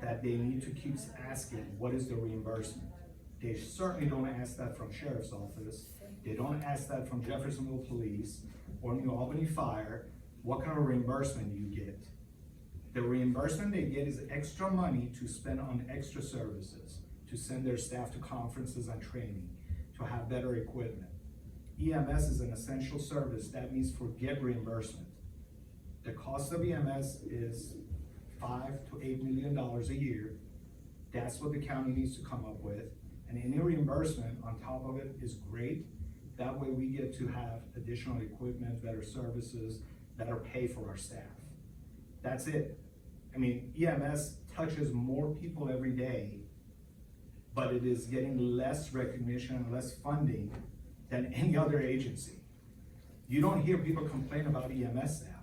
that they need to keep asking, what is the reimbursement? They certainly don't ask that from Sheriff's Office. They don't ask that from Jeffersonville Police or New Albany Fire. What kind of reimbursement do you get? The reimbursement they get is extra money to spend on extra services, to send their staff to conferences and training, to have better equipment. EMS is an essential service. That means forget reimbursement. The cost of EMS is $5 to $8 million a year. That's what the county needs to come up with. And any reimbursement on top of it is great. That way we get to have additional equipment, better services, better pay for our staff. That's it. I mean, EMS touches more people every day, but it is getting less recognition and less funding than any other agency. You don't hear people complain about EMS staff.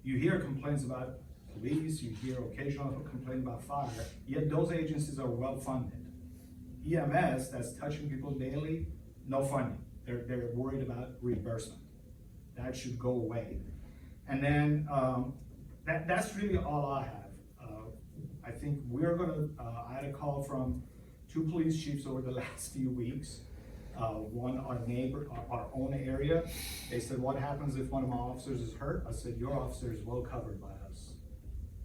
You hear complaints about police, you hear occasional complaints about fire, yet those agencies are well funded. EMS, that's touching people daily, no funding. They're worried about reimbursement. That should go away. And then that's really all I have. I think we're gonna, I had a call from 2 police chiefs over the last few weeks. One, our neighbor, our own area. They said, what happens if one of my officers is hurt? I said, your officer is well covered by us.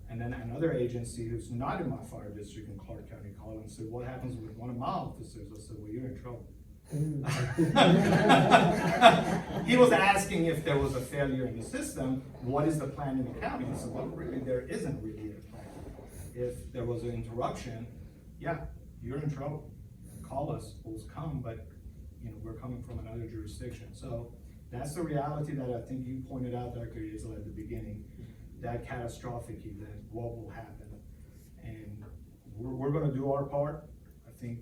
And then another agency who's not in my fire district in Clark County called and said, what happens with one of my officers? I said, well, you're in trouble. He was asking if there was a failure in the system, what is the plan in the county? I said, well, really, there isn't really a plan. If there was an interruption, yeah, you're in trouble. Call us, we'll come, but you know, we're coming from another jurisdiction. So that's the reality that I think you pointed out, Dr. Isla, at the beginning, that catastrophic event, what will happen? And we're gonna do our part. I think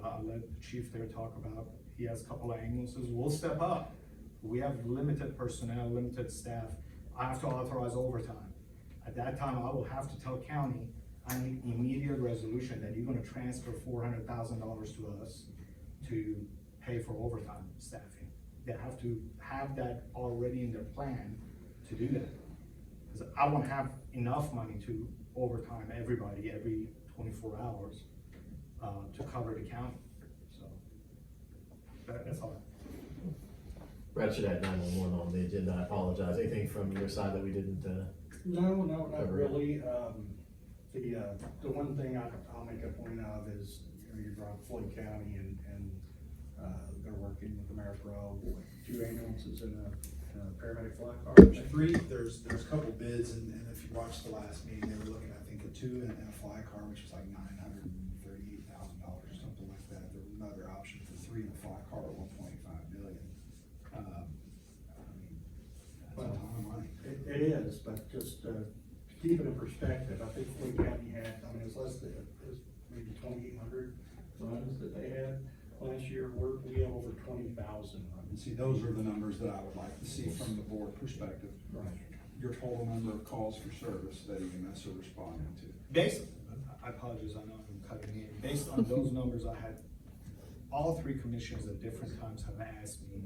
I'll let the chief there talk about, he has a couple of ambulances, we'll step up. We have limited personnel, limited staff. I have to authorize overtime. At that time, I will have to tell county, I need immediate resolution that you're gonna transfer $400,000 to us to pay for overtime staffing. They have to have that already in their plan to do that. Because I won't have enough money to overtime everybody every 24 hours to cover the county. So that's all. Brad should have 911 on the agenda. I apologize. Anything from your side that we didn't? No, not really. The one thing I'll make a point of is, you know, you brought up Floyd County and they're working with AmeriPro, 2 ambulances and a paramedic fly car. 3, there's a couple bids, and if you watched the last meeting, they were looking, I think, at 2 and a fly car, which was like $938,000 or something like that. There was another option for 3 and a fly car at $1.5 million. I mean, that's a ton of money. It is, but just to keep it in perspective, I think Floyd County had, I mean, it was maybe 2,800 runs that they had last year. We have over 20,000 runs. And see, those are the numbers that I would like to see from the board perspective. Right. Your total number of calls for service that EMS are responding to. Based, I apologize, I know I'm cutting in. Based on those numbers, I had, all 3 commissioners at different times have asked me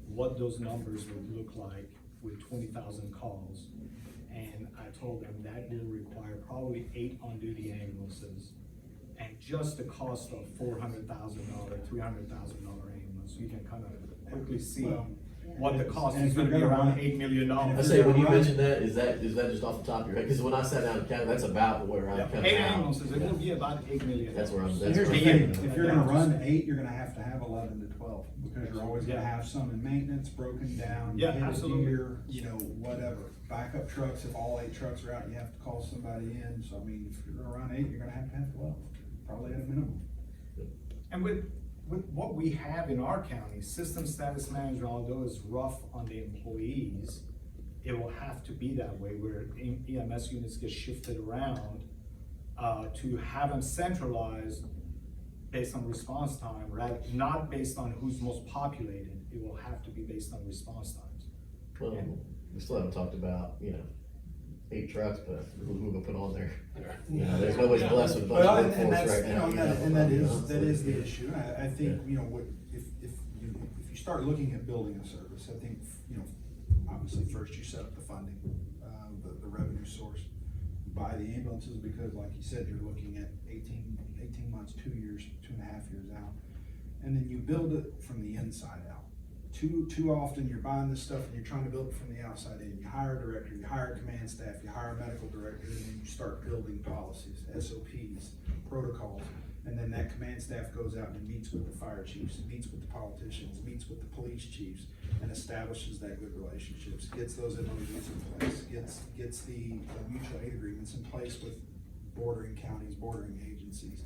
what those numbers would look like with 20,000 calls. and I told them that will require probably 8 on-duty ambulances. And just the cost of $400,000, $300,000 ambulance, you can kind of quickly see what the cost And is if gonna you're be gonna around run- $8 million. I say, when you mentioned that, is that just off the top of your head? Because when I sat down and counted, that's about where I Yeah, come 8 out. ambulances, it will be about $8 million. That's where I'm, And that's here's where the I'm thing, thinking. if you're gonna run 8, you're gonna have to have 11 to 12, because you're always gonna Yeah. have some in maintenance, broken down, you Yeah, hit a absolutely. deer, you know, whatever. Backup trucks, if all 8 trucks are out, you have to call somebody in, so I mean, if you're gonna run 8, you're gonna have 12, probably at a minimum. And with what we have in our county, system status management, although is rough on the employees, it will have to be that way, where EMS units get shifted around, to have them centralized based on response time, right? Not based on who's most populated, it will have to be based on response times. Well, we still haven't talked about, 8 trucks, but who we gonna put on there? There's nobody's blessed with a bunch Well, of and workforce that's, right now. and that is honestly. the issue, I think, if you start looking at building a service, I think, obviously first you set up the funding, the revenue source. You buy the ambulances because, like you said, you're looking at 18 months, 2 years, 2.5 years out. And then you build it from the inside out. Too often you're buying this stuff and you're trying to build it from the outside in. You hire a director, you hire a command staff, you hire a medical director, and then you start building policies, SOPs, protocols. And then that command staff goes out and meets with the fire chiefs, meets with the politicians, meets with the police chiefs, and establishes that good relationships, gets those MOUs in place, gets the mutual aid agreements in place with bordering counties, bordering agencies.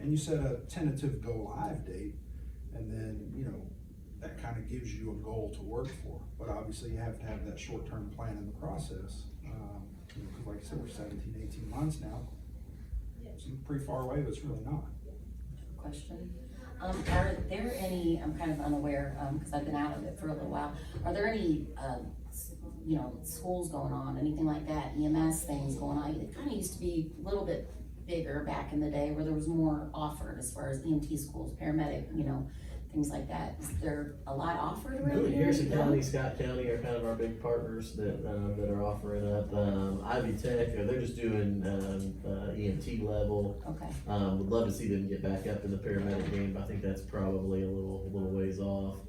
And you set a tentative go live date, and then, that kind of gives you a goal to work for. But obviously you have to have that short-term plan in the process. Because like I said, we're 17, 18 months now. It's pretty far away, but it's really not. Question. Are there any, I'm kind of unaware, because I've been out of it for a little while, are there any, schools going on, anything like that, EMS things going on? It kind of used to be a little bit bigger back in the day where there was more offered as far as EMT schools, paramedic, things like that. Is there a lot offered around Really, here? Harrison County, Scott County are kind of our big partners that are offering up. Ivy Tech, they're just doing EMT level. Okay. Would love to see them get back up in the paramedic game, but I think that's probably a little ways off.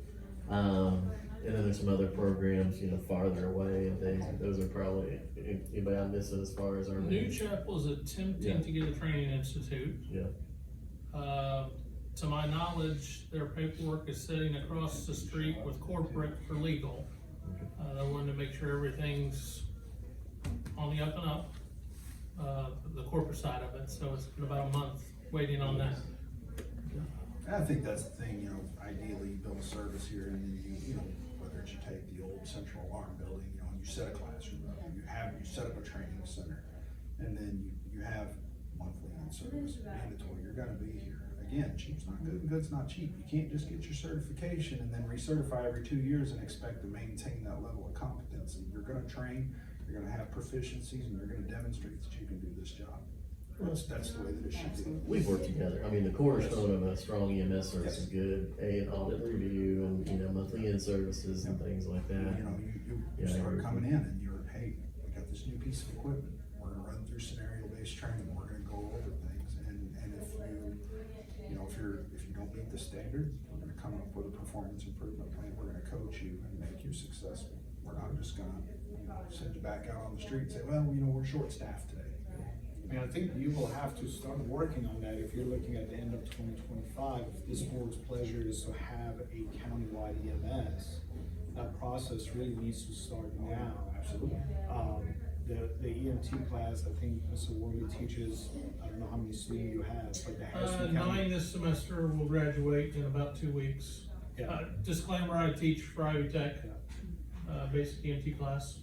And then there's some other programs, farther away and things. But those are probably, anybody I'm missing as far as our New Chapel is attempting to get a training institute. Yeah. To my knowledge, their paperwork is sitting across the street with corporate for legal. They wanted to make sure everything's on the up and up, the corporate side of it, so it's been about a month waiting on that. I think that's the thing, ideally you build a service here and then you whether it's you take the old central alarm building, and you set a classroom up, you set up a training center, and then you have monthly on service, mandatory, you're gonna be here. Again, cheap's not good and good's not cheap. You can't just get your certification and then recertify every 2 years and expect to maintain that level of competency. You're gonna train, you're gonna have proficiencies, and you're gonna demonstrate that you can do this job. That's the way that it should be. We've worked together. I mean, the cornerstone of a strong EMS service is good, an audit review and, monthly in services and things like that. You start coming in and hey, we got this new piece of equipment. We're gonna run through scenario-based training. We're gonna go over things. And if you don't meet the standard, we're gonna come up with a performance improvement plan. We're gonna coach you and make you successful. We're not just gonna send you back out on the street and say, well, we're short-staffed today. I think you will have to start working on that if you're looking at the end of 2025. If this board's pleasure is to have a countywide EMS, that process really needs to start now. Absolutely. The EMT class, I think Mr. Worley teaches, I don't know how many students you have, but the Harrison 9 County. this semester will graduate in about 2 weeks. Yeah. Disclaimer, I teach for Ivy Tech, basic EMT class,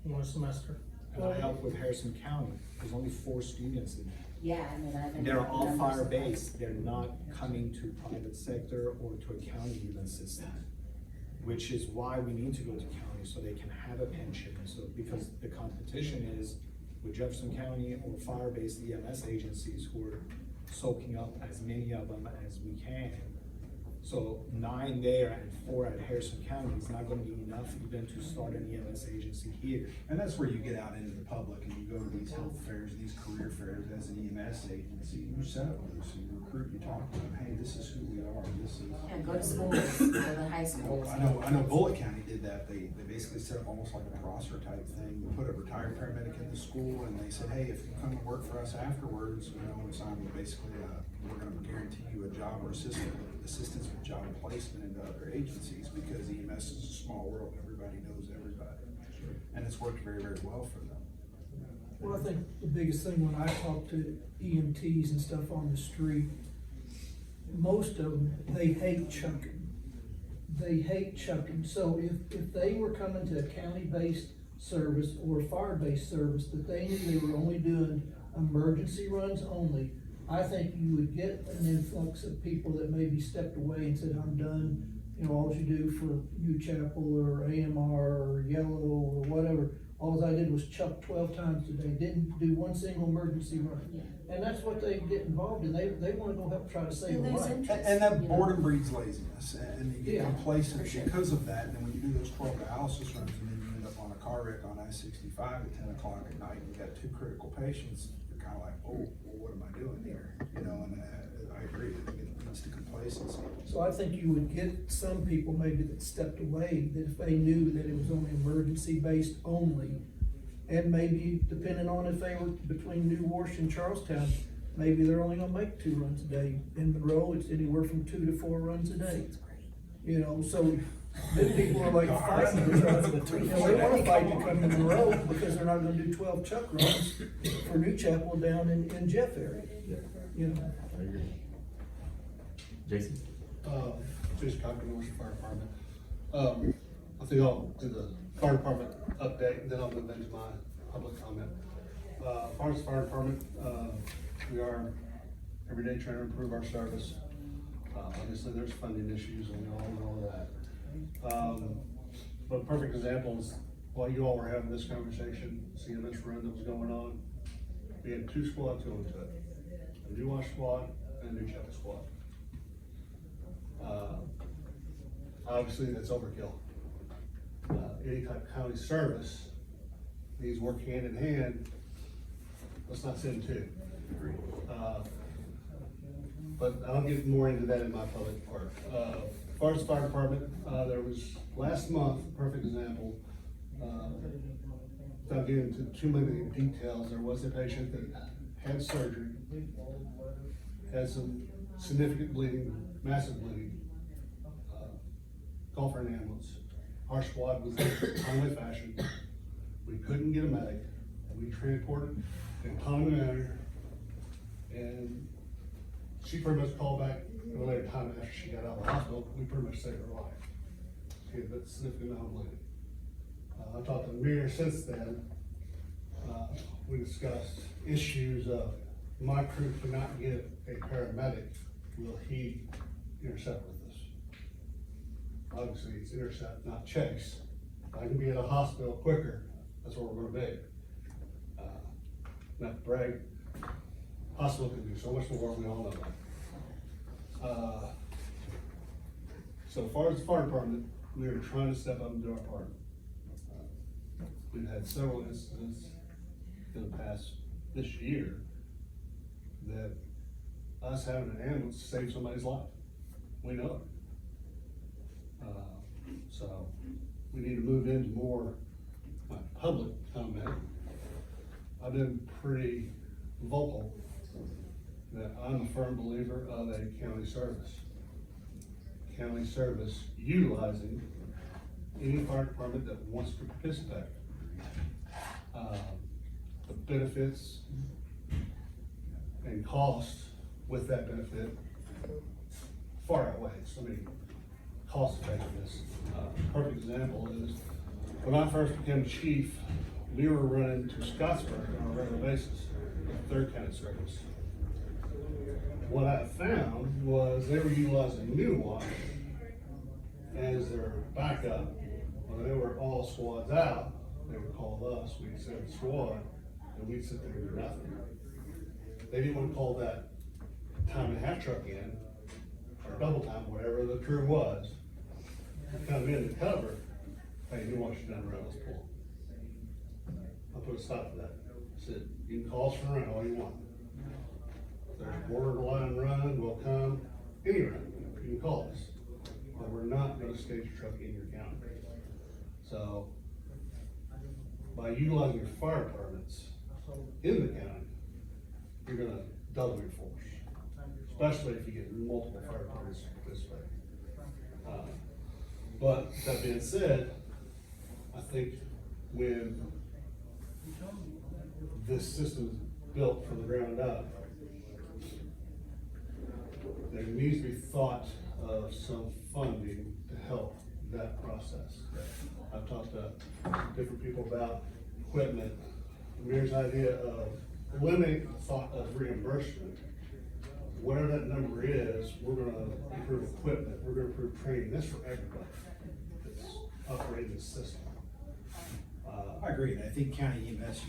1 semester. And I help with Harrison County. There's only 4 students in there. Yeah, I've been. They're all fire-based. They're not coming to private sector or to a county even system, which is why we need to go to county so they can have a pension. So because the competition is with Jefferson County or fire-based EMS agencies who are soaking up as many of them as we can. So 9 there and 4 at Harrison County is not gonna be enough even to start an EMS agency here. And that's where you get out into the public and you go to these health fairs, these career fairs as an EMS agency. You set up with us, you recruit, you talk to them, hey, this is who we are, this is. Yeah, go to schools, go to high schools. I know Bullitt County did that. They basically set up almost like a roster type thing. They put a retired paramedic in the school and they said, hey, if you come and work for us afterwards, you know, it's basically, we're gonna guarantee you a job or assistance with job placement into other agencies, because EMS is a small world, everybody knows everybody. And it's worked very, very well for them. Well, I think the biggest thing when I talk to EMTs and stuff on the street, most of them, they hate chucking. They hate chucking. So if they were coming to a county-based service or a fire-based service, that they knew they were only doing emergency runs only, I think you would get an influx of people that maybe stepped away and said, I'm done. You know, all you do for New Chapel or AMR or Yellow or whatever, all I did was chuck 12 times today, didn't do one single emergency run. And that's what they get involved in. They wanna go help try to save a And there's life. interest, And that you know. boredom breeds laziness, and you get Yeah, complacent for sure. because of that, and then when you do those 12 dialysis runs, and then you end up on a car wreck on I-65 at 10 o'clock at night, and you got 2 critical patients, you're kinda like, oh, well, what am I doing here? You know, and I agree, I think it leads to complacency. So I think you would get some people maybe that stepped away, that if they knew that it was only emergency based only, and maybe depending on if they were between New Wash and Charlestown, maybe they're only gonna make 2 runs a day. In Monroe, it's anywhere from 2 to 4 runs a day. You know, so then people are like fighting, you know, they wanna fight to come to Monroe because they're not gonna do 12 chuck runs for New Chapel down in Jeff area, you know. I agree. Jason? Jason Cochran, North Fire Department. I think I'll do the fire department update, and then I'll move into my public comment. As far as the fire department, we are every day trying to improve our service. Obviously, there's funding issues, and we all know that. But a perfect example is while you all were having this conversation, CMS run that was going on, we had 2 squads going to it. A New Wash squad and a New Chapel squad. Obviously, that's overkill. Any type of county service needs work hand in hand. Let's not send 2. But I'll get more into that in my public part. As far as the fire department, there was last month, perfect example, without getting into too many details, there was a patient that had surgery, had some significant bleeding, massive bleeding. Call for an ambulance. Our squad was there in a timely fashion. We couldn't get a medic. We transported in a timely manner. And she pretty much called back at a later time after she got out of the hospital. We pretty much saved her life. She had a significant amount of bleeding. I talked to the mayor since then. We discussed issues of my crew could not get a paramedic. Will he intercept with us? Obviously, it's intercept, not chase. If I can be at a hospital quicker, that's where we're gonna be. Not to brag, hospital can do so much more, we all know that. So as far as the fire department, we are trying to step up and do our part. We've had several incidents in the past, this year, that us having an ambulance saved somebody's life. We know it. So we need to move into more public comment. I've been pretty vocal that I'm a firm believer of a county service. County service utilizing any fire department that wants to participate. The benefits and cost with that benefit far outweighs. I mean, cost effectiveness. Perfect example is when I first became chief, we were running to Scottsburg on a regular basis, 3rd County service. What I found was they were utilizing New Wash as their backup. When they were all squads out, they would call us, we'd send a squad, and we'd sit there and do nothing. They didn't want to call that time and a half truck in or double time, whatever the crew was, to come in to cover, hey, you want you done around this pool. I put a stop to that. I said, you can call us for a run all you want. If there's a borderline run, we'll come, any run, you can call us. But we're not gonna stage a truck in your county. So, by utilizing your fire departments in the county, you're gonna double your force. Especially if you get multiple fire departments participating. But that being said, I think when this system is built from the ground up, there needs to be thought of some funding to help that process. I've talked to different people about equipment. Amir's idea of eliminating the thought of reimbursement. Whatever that number is, we're gonna improve equipment, we're gonna improve training, that's for everybody that's operating the system. I agree, and I think county EMS,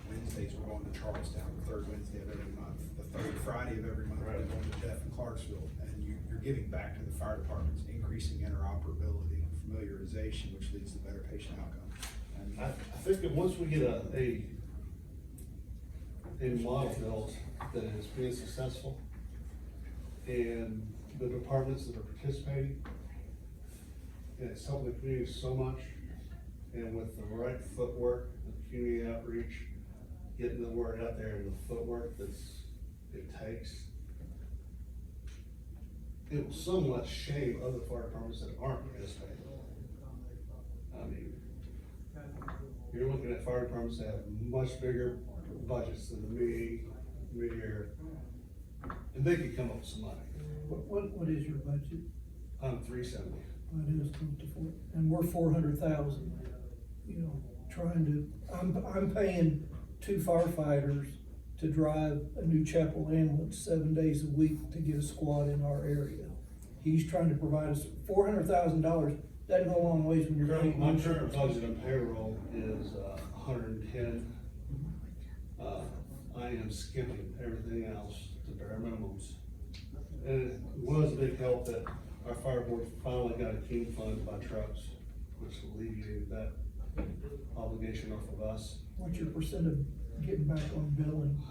Wednesdays, we're going to Charlestown, the third Wednesday of every month, the third Friday of every month, we're going to Jeff and Clarksville, and you're giving back to the fire departments, increasing interoperability, familiarization, which leads to better patient outcomes. And I think that once we get a model built that is being successful, and the departments that are participating, and it's helping the community so much, and with the right footwork, the community outreach, getting the word out there and the footwork it takes, it will somewhat shame other fire departments that aren't participating. I mean, you're looking at fire departments that have much bigger budgets than the mid-year, and they could come up with some money. What is your budget? $370. It is close to four, and we're 400,000, trying to, I'm paying 2 firefighters to drive a new Chapel ambulance 7 days a week to get a squad in our area. He's trying to provide us $400,000, doesn't go a long ways when you're paying. My current budget on payroll is 110. I am skipping everything else to bare minimums. And it was a big help that our fire board finally got a team fund to buy trucks, which alleviated that obligation off of us. What's your percent of getting back on billing?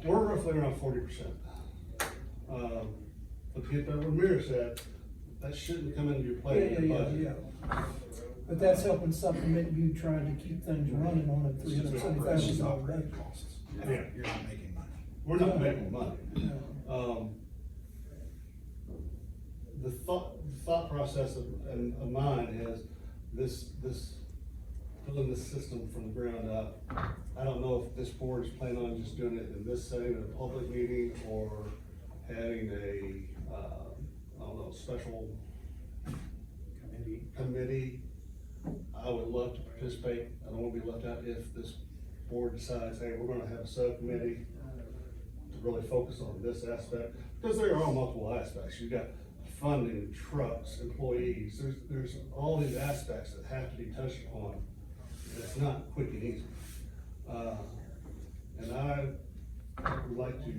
We're roughly around 40%. But to get that, what Amir said, that shouldn't come into your play in your budget. Yeah. But that's helping supplement you trying to keep things running on a $370,000 operating budget. costs. Yeah. You're not making money. We're not making money. No. The thought process of mine is this building this system from the ground up. I don't know if this board is planning on just doing it in this setting, in a public meeting, or having a, I don't know, special committee. I would love to participate. I don't want to be left out if this board decides, hey, we're gonna have a subcommittee to really focus on this aspect, because there are multiple aspects. You've got funding, trucks, employees, there's all these aspects that have to be touched upon. It's not quick and easy. And I would like to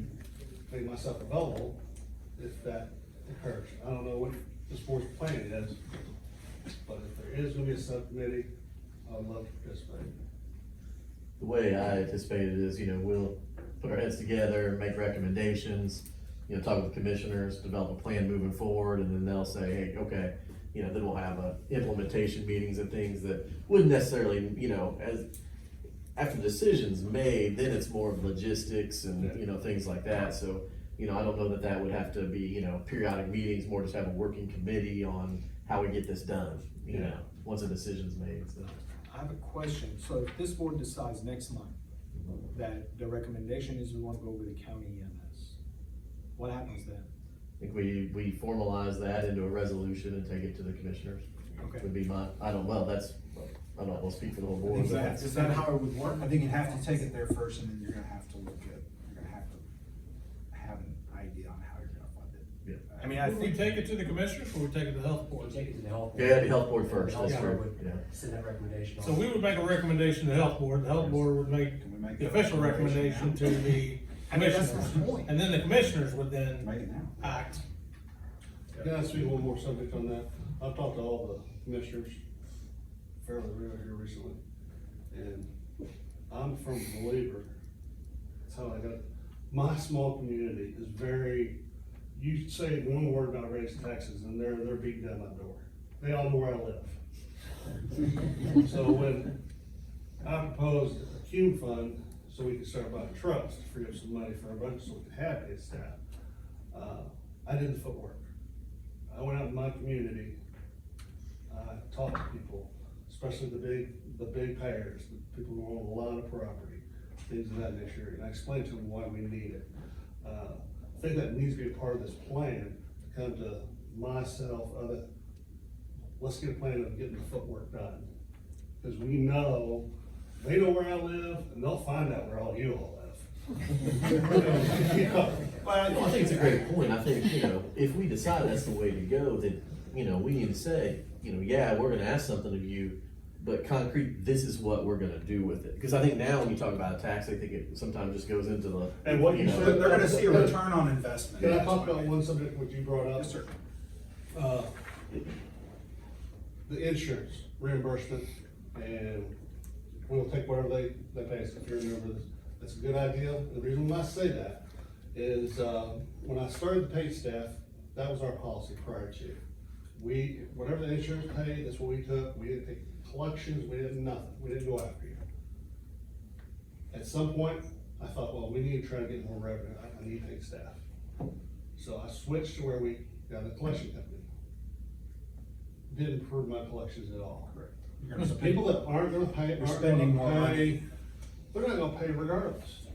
make myself available if that occurs. I don't know what this board's plan is, but if there is gonna be a subcommittee, I'd love to participate. The way I anticipate it is, we'll put our heads together, make recommendations, talk with the commissioners, develop a plan moving forward, and then they'll say, hey, okay, then we'll have implementation meetings and things that wouldn't necessarily, as after the decision's made, then it's more of logistics and, things like that. So, I don't know that would have to be, periodic meetings, more just have a working committee on how we get this done, once a decision's made, so. I have a question. So if this board decides next month that the recommendation is we want to go with the county EMS, what happens then? I think we formalize that into a resolution and take it to the commissioners. Okay. Would be I don't know, I'll speak for the whole board. Is that- Is that how it would work? I think you'd have to take it there first, and then you're gonna have to have an idea on how you're gonna fund it. Yeah. I mean, I Would we think. take it to the commissioners or we take it to the health board? Take it to the health board. Yeah, the health board first, The health that's board true, would yeah. send that recommendation. So on. we would make a recommendation to the health board, the health board would make Can we make the that official recommendation to the I mean, that's commissioners. the point. And then the commissioners would then Make it now. act. Can I speak one more subject on that? I've talked to all the commissioners fairly regularly here recently, and I'm a firm believer, that's how I got it. My small community is very, you say one word about raising taxes and they're beating down my door. They all know where I live. So when I proposed a Cume fund, so we could start buying trucks to free up some money for our budget so we could have paid staff, I did the footwork. I went out in my community, talked to people, especially the big payers, the people who own a lot of property, things of that nature, and I explained to them why we need it. I think that needs to be a part of this plan, to come to myself, let's get a plan of getting the footwork done. Because we know, they know where I live, and they'll find out where all you all live. Well, I think it's a great point. I think, if we decide that's the way to go, then, we need to say, yeah, we're gonna ask something of you, but concrete, this is what we're gonna do with it. Because I think now when you talk about a tax, I think it sometimes just goes into the. And what you said, They're gonna see a return on investment. Can I That's talk what about one subject which you brought up? Yes, sir. The insurance reimbursement, and we'll take whatever they pay us, if you remember this. That's a good idea. The reason why I say that is, when I started the paid staff, that was our policy prior to. Whatever the insurance paid, that's what we took. We didn't take collections, we did nothing. We didn't go after you. At some point, I thought, well, we need to try to get more revenue. I need paid staff. So I switched to where we got a collection company. Didn't improve my collections at all. Correct. The people that aren't gonna pay, You're spending more money. they're not gonna pay regardless.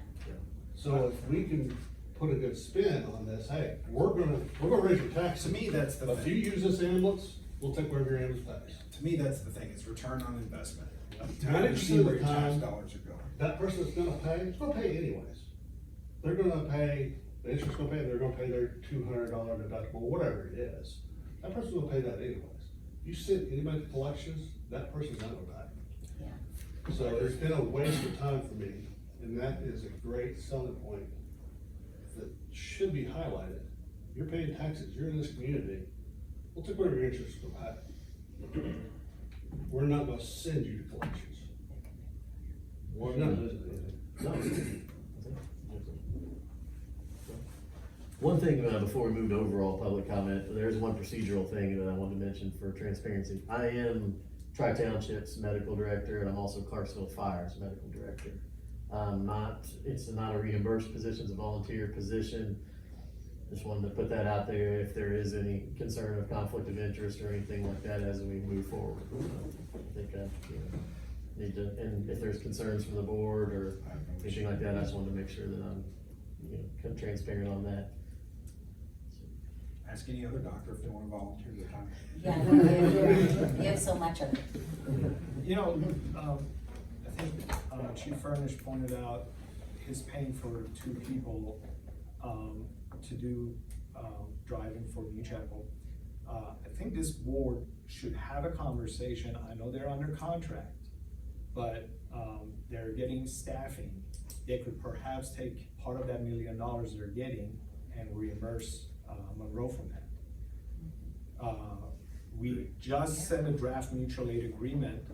So if we can put a good spin on this, hey, we're gonna raise your taxes. To me, that's the But if you thing. use this ambulance, we'll take whatever your ambulance pays. To me, that's the thing, is return on investment. You 90% see of where the your tax time, dollars are going. that person that's gonna pay, it's gonna pay anyways. They're gonna pay, the insurance gonna pay, they're gonna pay their $200 deductible, whatever it is. That person's gonna pay that anyways. You send anybody to collections, that person's not gonna pay. Yeah. So there's been a waste of time for me, and that is a great selling point that should be highlighted. You're paying taxes, you're in this community, we'll take whatever your interest is gonna pay. We're not gonna send you to collections. We're not losing anything. One thing, before we move to overall public comment, there's one procedural thing that I wanted to mention for transparency. I am Tri-Township's medical director, and I'm also Clarksville Fire's medical director. It's not a reimbursed position, it's a volunteer position. Just wanted to put that out there if there is any concern of conflict of interest or anything like that as we move forward. I think, need to, and if there's concerns from the board or anything like that, I just wanted to make sure that I'm, transparent on that. Ask any other doctor if they wanna volunteer their time. Yeah, no, you have so much of it. You know, I think Chief Furnish pointed out he's paying for 2 people to do driving for New Chapel. I think this board should have a conversation. I know they're under contract, but they're getting staffing. They could perhaps take part of that $1 million they're getting and reimburse Monroe from that. We just sent a draft mutual aid agreement.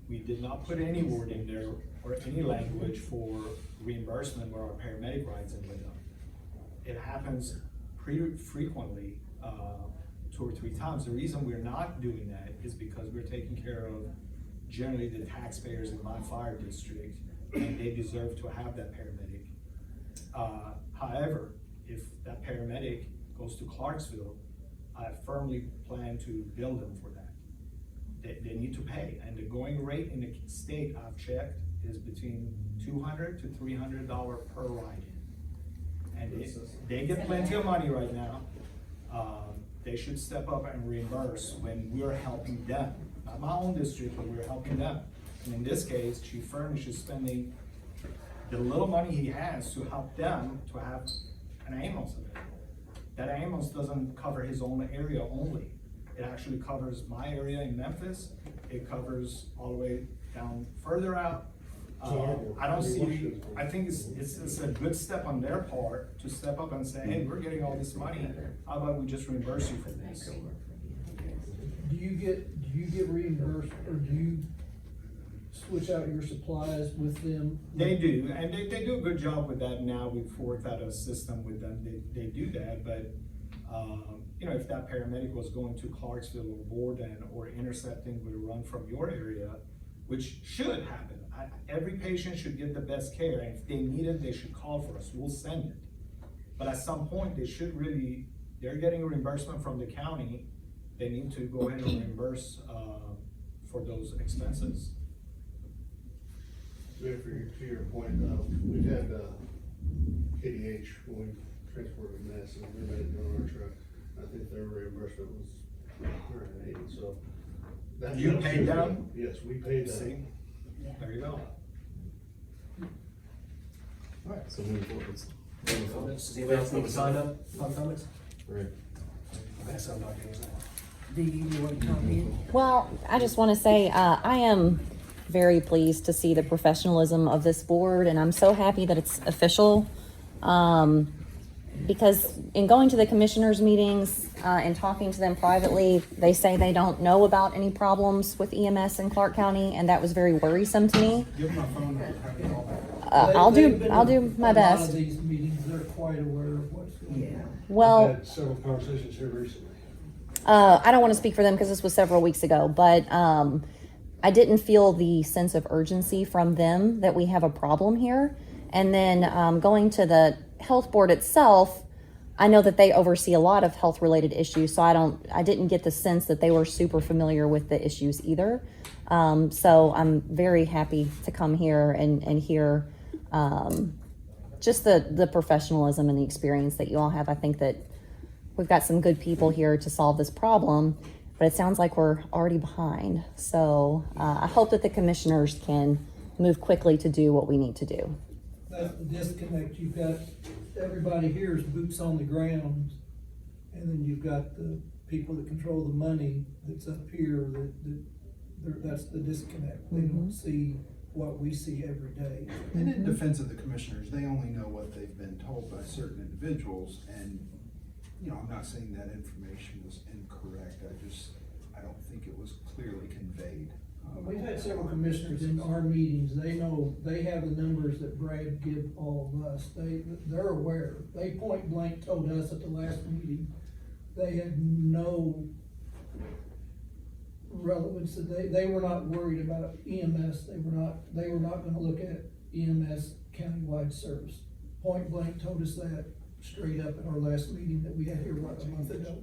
We did not put any word in there or any language for reimbursement where our paramedic rides in with them. It happens pretty frequently, 2 or 3 times. The reason we're not doing that is because we're taking care of generally the taxpayers in my fire district, and they deserve to have that paramedic. However, if that paramedic goes to Clarksville, I firmly plan to bill them for that. They need to pay, and the going rate in the state I've checked is between $200 to $300 per ride-in. And they get plenty of money right now. They should step up and reimburse when we're helping them. Not my own district, but we're helping them. And in this case, Chief Furnish is spending the little money he has to help them to have an ambulance available. That ambulance doesn't cover his own area only. It actually covers my area in Memphis. It covers all the way down further out I don't see, I think it's a good step on their part to step up and say, hey, we're getting all this money, how about we just reimburse you for this? Do you get reimbursed, or do you switch out your supplies with them? They do, and they do a good job with that now. We've worked out a system with them. They do that, but, you know, if that paramedic was going to Clarksville or Borden or intercepting with a run from your area, which should happen. Every patient should get the best care, and if they need it, they should call for us. We'll send it. But at some point, they should really, they're getting a reimbursement from the county. They need to go ahead and reimburse for those expenses. Yeah, to your point, we've had KDH when we transported mess and we made it on our truck. I think their reimbursement was $180, so. that You helps paid as well. them? Yes, we paid that. See, there you go. Alright, so moving forward. Does anybody else need to sign up on comments? Right. Okay, so I'm not getting that. Do you want to comment? Well, I just want to say, I am very pleased to see the professionalism of this board, and I'm so happy that it's official. Because in going to the commissioners' meetings, and talking to them privately, they say they don't know about any problems with EMS in Clark County, and that was very worrisome to me. Give them my phone number, have them call back. I'll They've been do my A lot best. of these meetings, they're quite aware of what's going on. Well, I've had several conversations here recently. I don't want to speak for them because this was several weeks ago, but I didn't feel the sense of urgency from them that we have a problem here. And then going to the health board itself, I know that they oversee a lot of health related issues, so I didn't get the sense that they were super familiar with the issues either. So I'm very happy to come here and hear just the professionalism and the experience that you all have. I think that we've got some good people here to solve this problem, but it sounds like we're already behind. So I hope that the commissioners can move quickly to do what we need to do. That's the disconnect. You've got, everybody here is boots on the ground, and then you've got the people that control the money that's up here, that's the disconnect. They don't see what we see every day. And in defense of the commissioners, they only know what they've been told by certain individuals, and, you know, I'm not saying that information was incorrect, I don't think it was clearly conveyed. We've had several commissioners in our meetings. They know, they have the numbers that Brad give all of us. They're aware. They point blank told us at the last meeting, they had no relevance. They were not worried about EMS. They were not gonna look at EMS countywide service. Point blank told us that straight up at our last meeting that we had here about a month ago.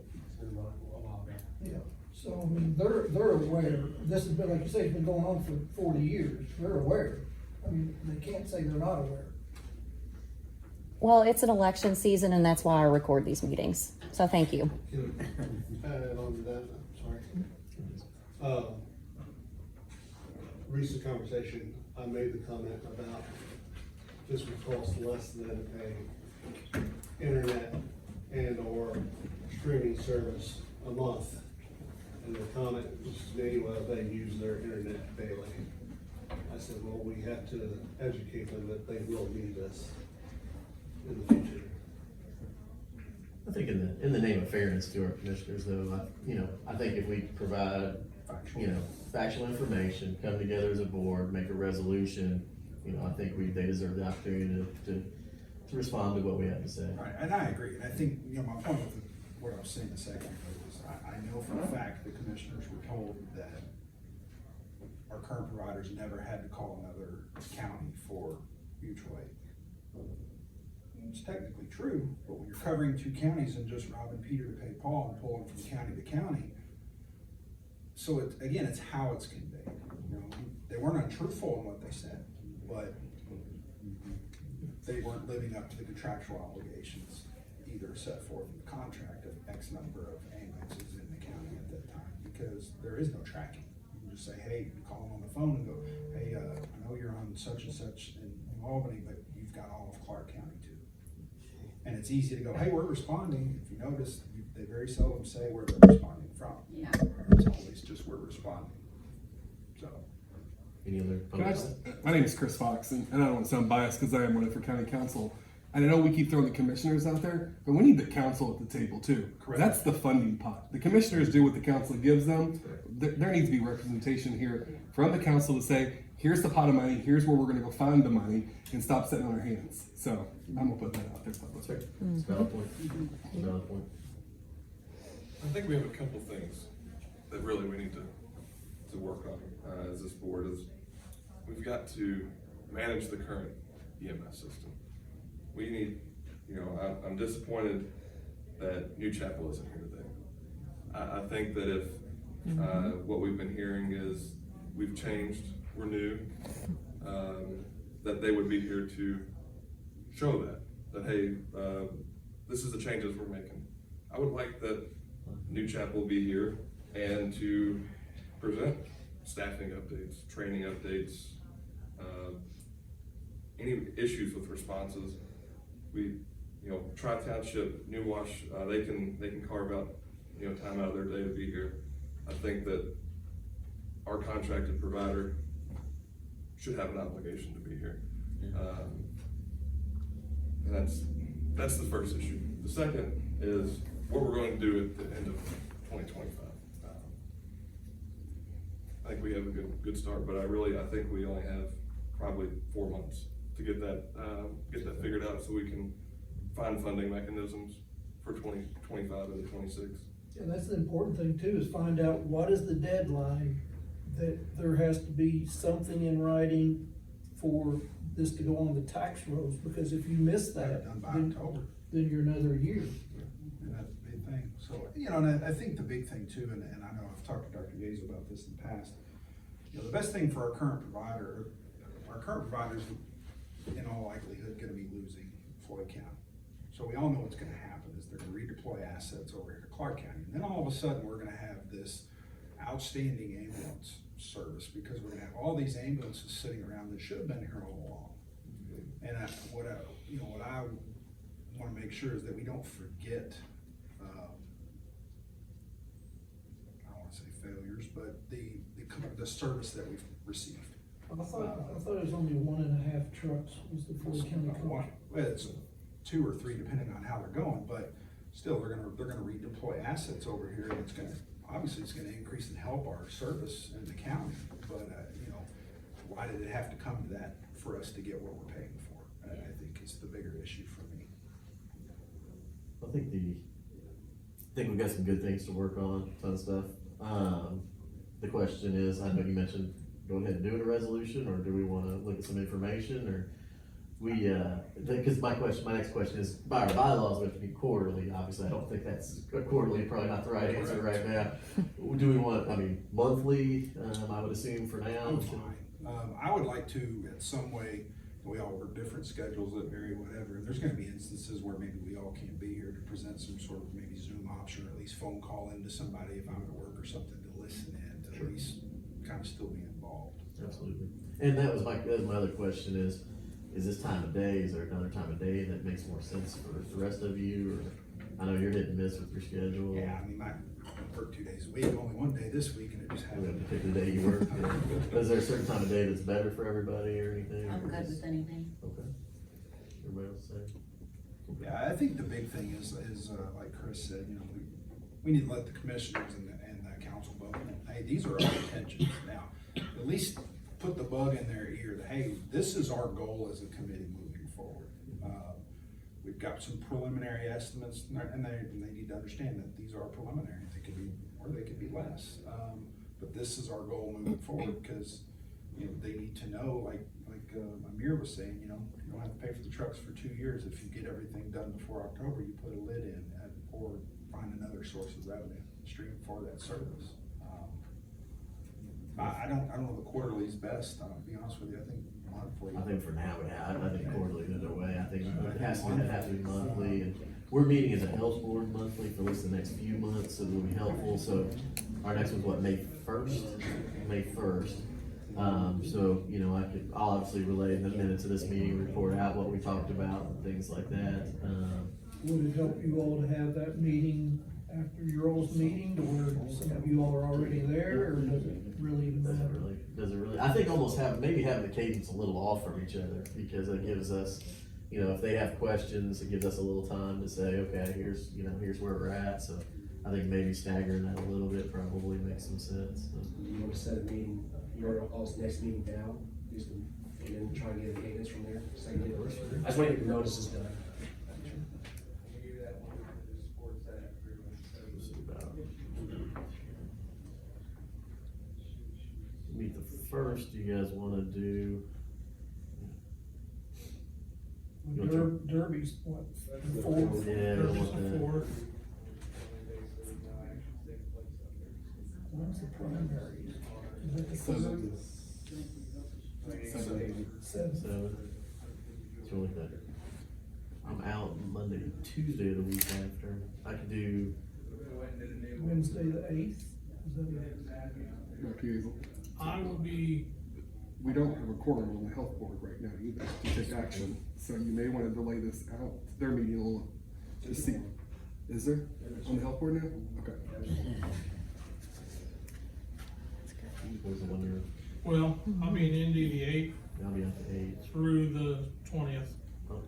Yeah. So, I mean, they're aware. This has been, like you say, it's been going on for 40 years. They're aware. I mean, they can't say they're not aware. Well, it's an election season, and that's why I record these meetings. So thank you. Can I add on to that? I'm sorry. Recent conversation, I made the comment about this would cost less than a internet and or streaming service a month. And the comment was to me, well, they use their internet daily. I said, well, we have to educate them that they will need this in the future. I think in the name of fairness to our commissioners though, I think if we provide, factual information, come together as a board, make a resolution, I think they deserve the opportunity to respond to what we have to say. Right, and I agree, and I think, my point with what I was saying a second ago is, I know for a fact the commissioners were told that our current providers never had to call another county for mutual aid. It's technically true, but when you're covering two counties and just robbing Peter to pay Paul and pulling from county to county, so it's how it's conveyed. They weren't untruthful in what they said, but they weren't living up to the contractual obligations either set forth in the contract of X number of ambulances in the county at that time, because there is no tracking. You can just say, hey, you call them on the phone and go, hey, I know you're on such and such in New Albany, but you've got all of Clark County too. And it's easy to go, hey, we're responding. If you notice, they very seldom say where they're responding from. Yeah. It's always just we're responding. So, Any other? Can I public just, my name is Chris Fox, and I don't want to sound biased because I am running for county council. And I know we keep throwing the commissioners out there, but we need the council at the table too. Correct. That's the funding pot. The commissioners do what the council gives them. There needs to be representation here from the council to say, here's the pot of money, here's where we're gonna go find the money, and stop sitting on our hands. So I'm gonna put that out there publicly. It's a valid point. It's a valid point. I think we have a couple things that really we need to work on, as this board is, we've got to manage the current EMS system. We need, I'm disappointed that New Chapel isn't here today. I think that if, what we've been hearing is we've changed, we're new, that they would be here to show that hey, this is the changes we're making. I would like that New Chapel be here and to present staffing updates, training updates, any issues with responses. We, Tri-Township, New Wash, they can carve out, time out of their day to be here. I think that our contracted provider should have an obligation to be here. And that's the first issue. The second is what we're going to do at the end of 2025. I think we have a good start, but I think we only have probably 4 months to get that figured out so we can find funding mechanisms for 2025 and 26. And that's the important thing too, is find out what is the deadline, that there has to be something in writing for this to go on the tax rolls, because if you miss that, Done by then October. you're another year. And that's the big thing. So, and I think the big thing too, and I know I've talked to Dr. Gaze about this in the past, the best thing for our current providers, in all likelihood, gonna be losing Floyd County. So we all know what's gonna happen is they're gonna redeploy assets over here to Clark County. And then all of a sudden, we're gonna have this outstanding ambulance service, because we're gonna have all these ambulances sitting around that should have been here all along. And what I wanna make sure is that we don't forget, I don't wanna say failures, but the service that we've received. I thought it was only 1.5 trucks was the Floyd County contract. Well, it's 2 or 3 depending on how they're going, but still, they're gonna redeploy assets over here, and it's gonna increase and help our service in the county. But, why did it have to come to that for us to get what we're paying for? I think it's the bigger issue for me. I think we've got some good things to work on, ton of stuff. The question is, I know you mentioned go ahead and do a resolution, or do we wanna look at some information, or because my next question is, by our bylaws, we have to be quarterly. Obviously, I don't think that's quarterly, probably not the right answer right now. Do we want, monthly, I would assume for now? I'm fine. I would like to, in some way, we all work different schedules that vary, whatever, and there's gonna be instances where maybe we all can't be here to present some sort of maybe Zoom option, or at least phone call into somebody if I'm at work or something, to listen in, to at least kind of still be involved. Absolutely. And that was my other question is this time of day, is there another time of day that makes more sense for the rest of you? Or I know you're hit and miss with your schedule. Yeah, I work 2 days a week, only 1 day this week, and it just We have to happened. pick the day you work. Yeah. Is there a certain time of day that's better for everybody or anything? I'm good with anything. Okay. Everybody else say? Yeah, I think the big thing is like Chris said, we need to let the commissioners and the council vote. Hey, these are our intentions now. At least put the bug in their ear that, hey, this is our goal as a committee moving forward. We've got some preliminary estimates, and they need to understand that these are preliminary. They could be, or they could be less. But this is our goal moving forward, because they need to know, like Amir was saying, you don't have to pay for the trucks for 2 years. If you get everything done before October, you put a lid in, or find another source of revenue stream for that service. I don't know the quarterly is best. I'll be honest with you. I think monthly. I think for now, yeah, I think quarterly either way. I think it has to be monthly, and we're meeting as a health board monthly for at least the next few months, so it'll be helpful. So our next one's what, May 1st? May 1st. So, I'll obviously relay in the minutes of this meeting, report out what we talked about and things like that. Would it help you all to have that meeting after your all's meeting to where some of you all are already there, or does it really even matter? Doesn't really, I think almost maybe having the cadence a little off from each other, because it gives us, you know, if they have questions, it gives us a little time to say, okay, here's where we're at, so I think maybe staggering that a little bit probably makes some sense. You want to set a meeting, your all's next meeting down, and then try and get a cadence from there? So you get- I just want to get the notices done. Meet the first, you guys wanna do? Derby's what, the fourth? Yeah, There's we just want a that. 4. When's the primaries? Is that the Seventh. seventh? So, it's really good. I'm out Monday, Tuesday of the week after. I could do, Wednesday the eighth? Is that it? Dr. Hazel, I will be, we don't have a quorum on the health board right now either to take action, so you may wanna delay this out, their meeting a little, to see. Is there on the health board now? Okay. was the one well, I'll be in Indy the 8th I'll be at the 8th. through the 20th. Oh,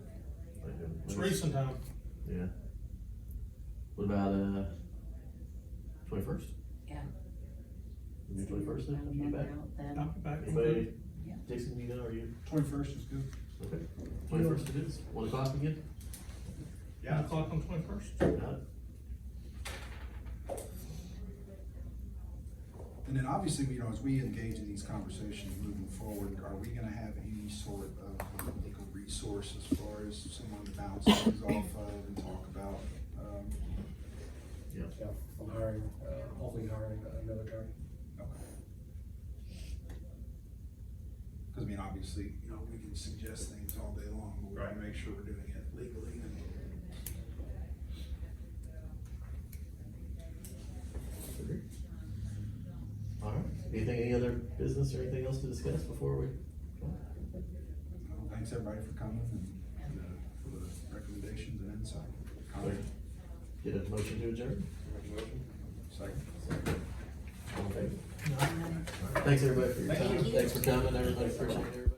It's recent time. Yeah. What about, 21st? Yeah. You do 21st then, About a when you get month back? out then. I'll be back. Anybody? Yeah. Jason, you know, are you, 21st is good. okay, 21st it is, 1 o'clock again? 1 o'clock on 21st. Got it. And then obviously, you know, as we engage in these conversations moving forward, are we gonna have any sort of legal resource as far as someone to bounce things off of and talk about? Yeah. Yeah, I'm hiring, hopefully hiring another attorney. Because I mean, obviously, you know, we can suggest things all day long, but we wanna make sure we're doing it legally. All right, any other business or anything else to discuss before we? Well, thanks everybody for coming and for the recommendations and insight. Get a motion to adjourn? Second. All in favor? Thanks everybody for your time, thanks for coming, everybody, appreciate it.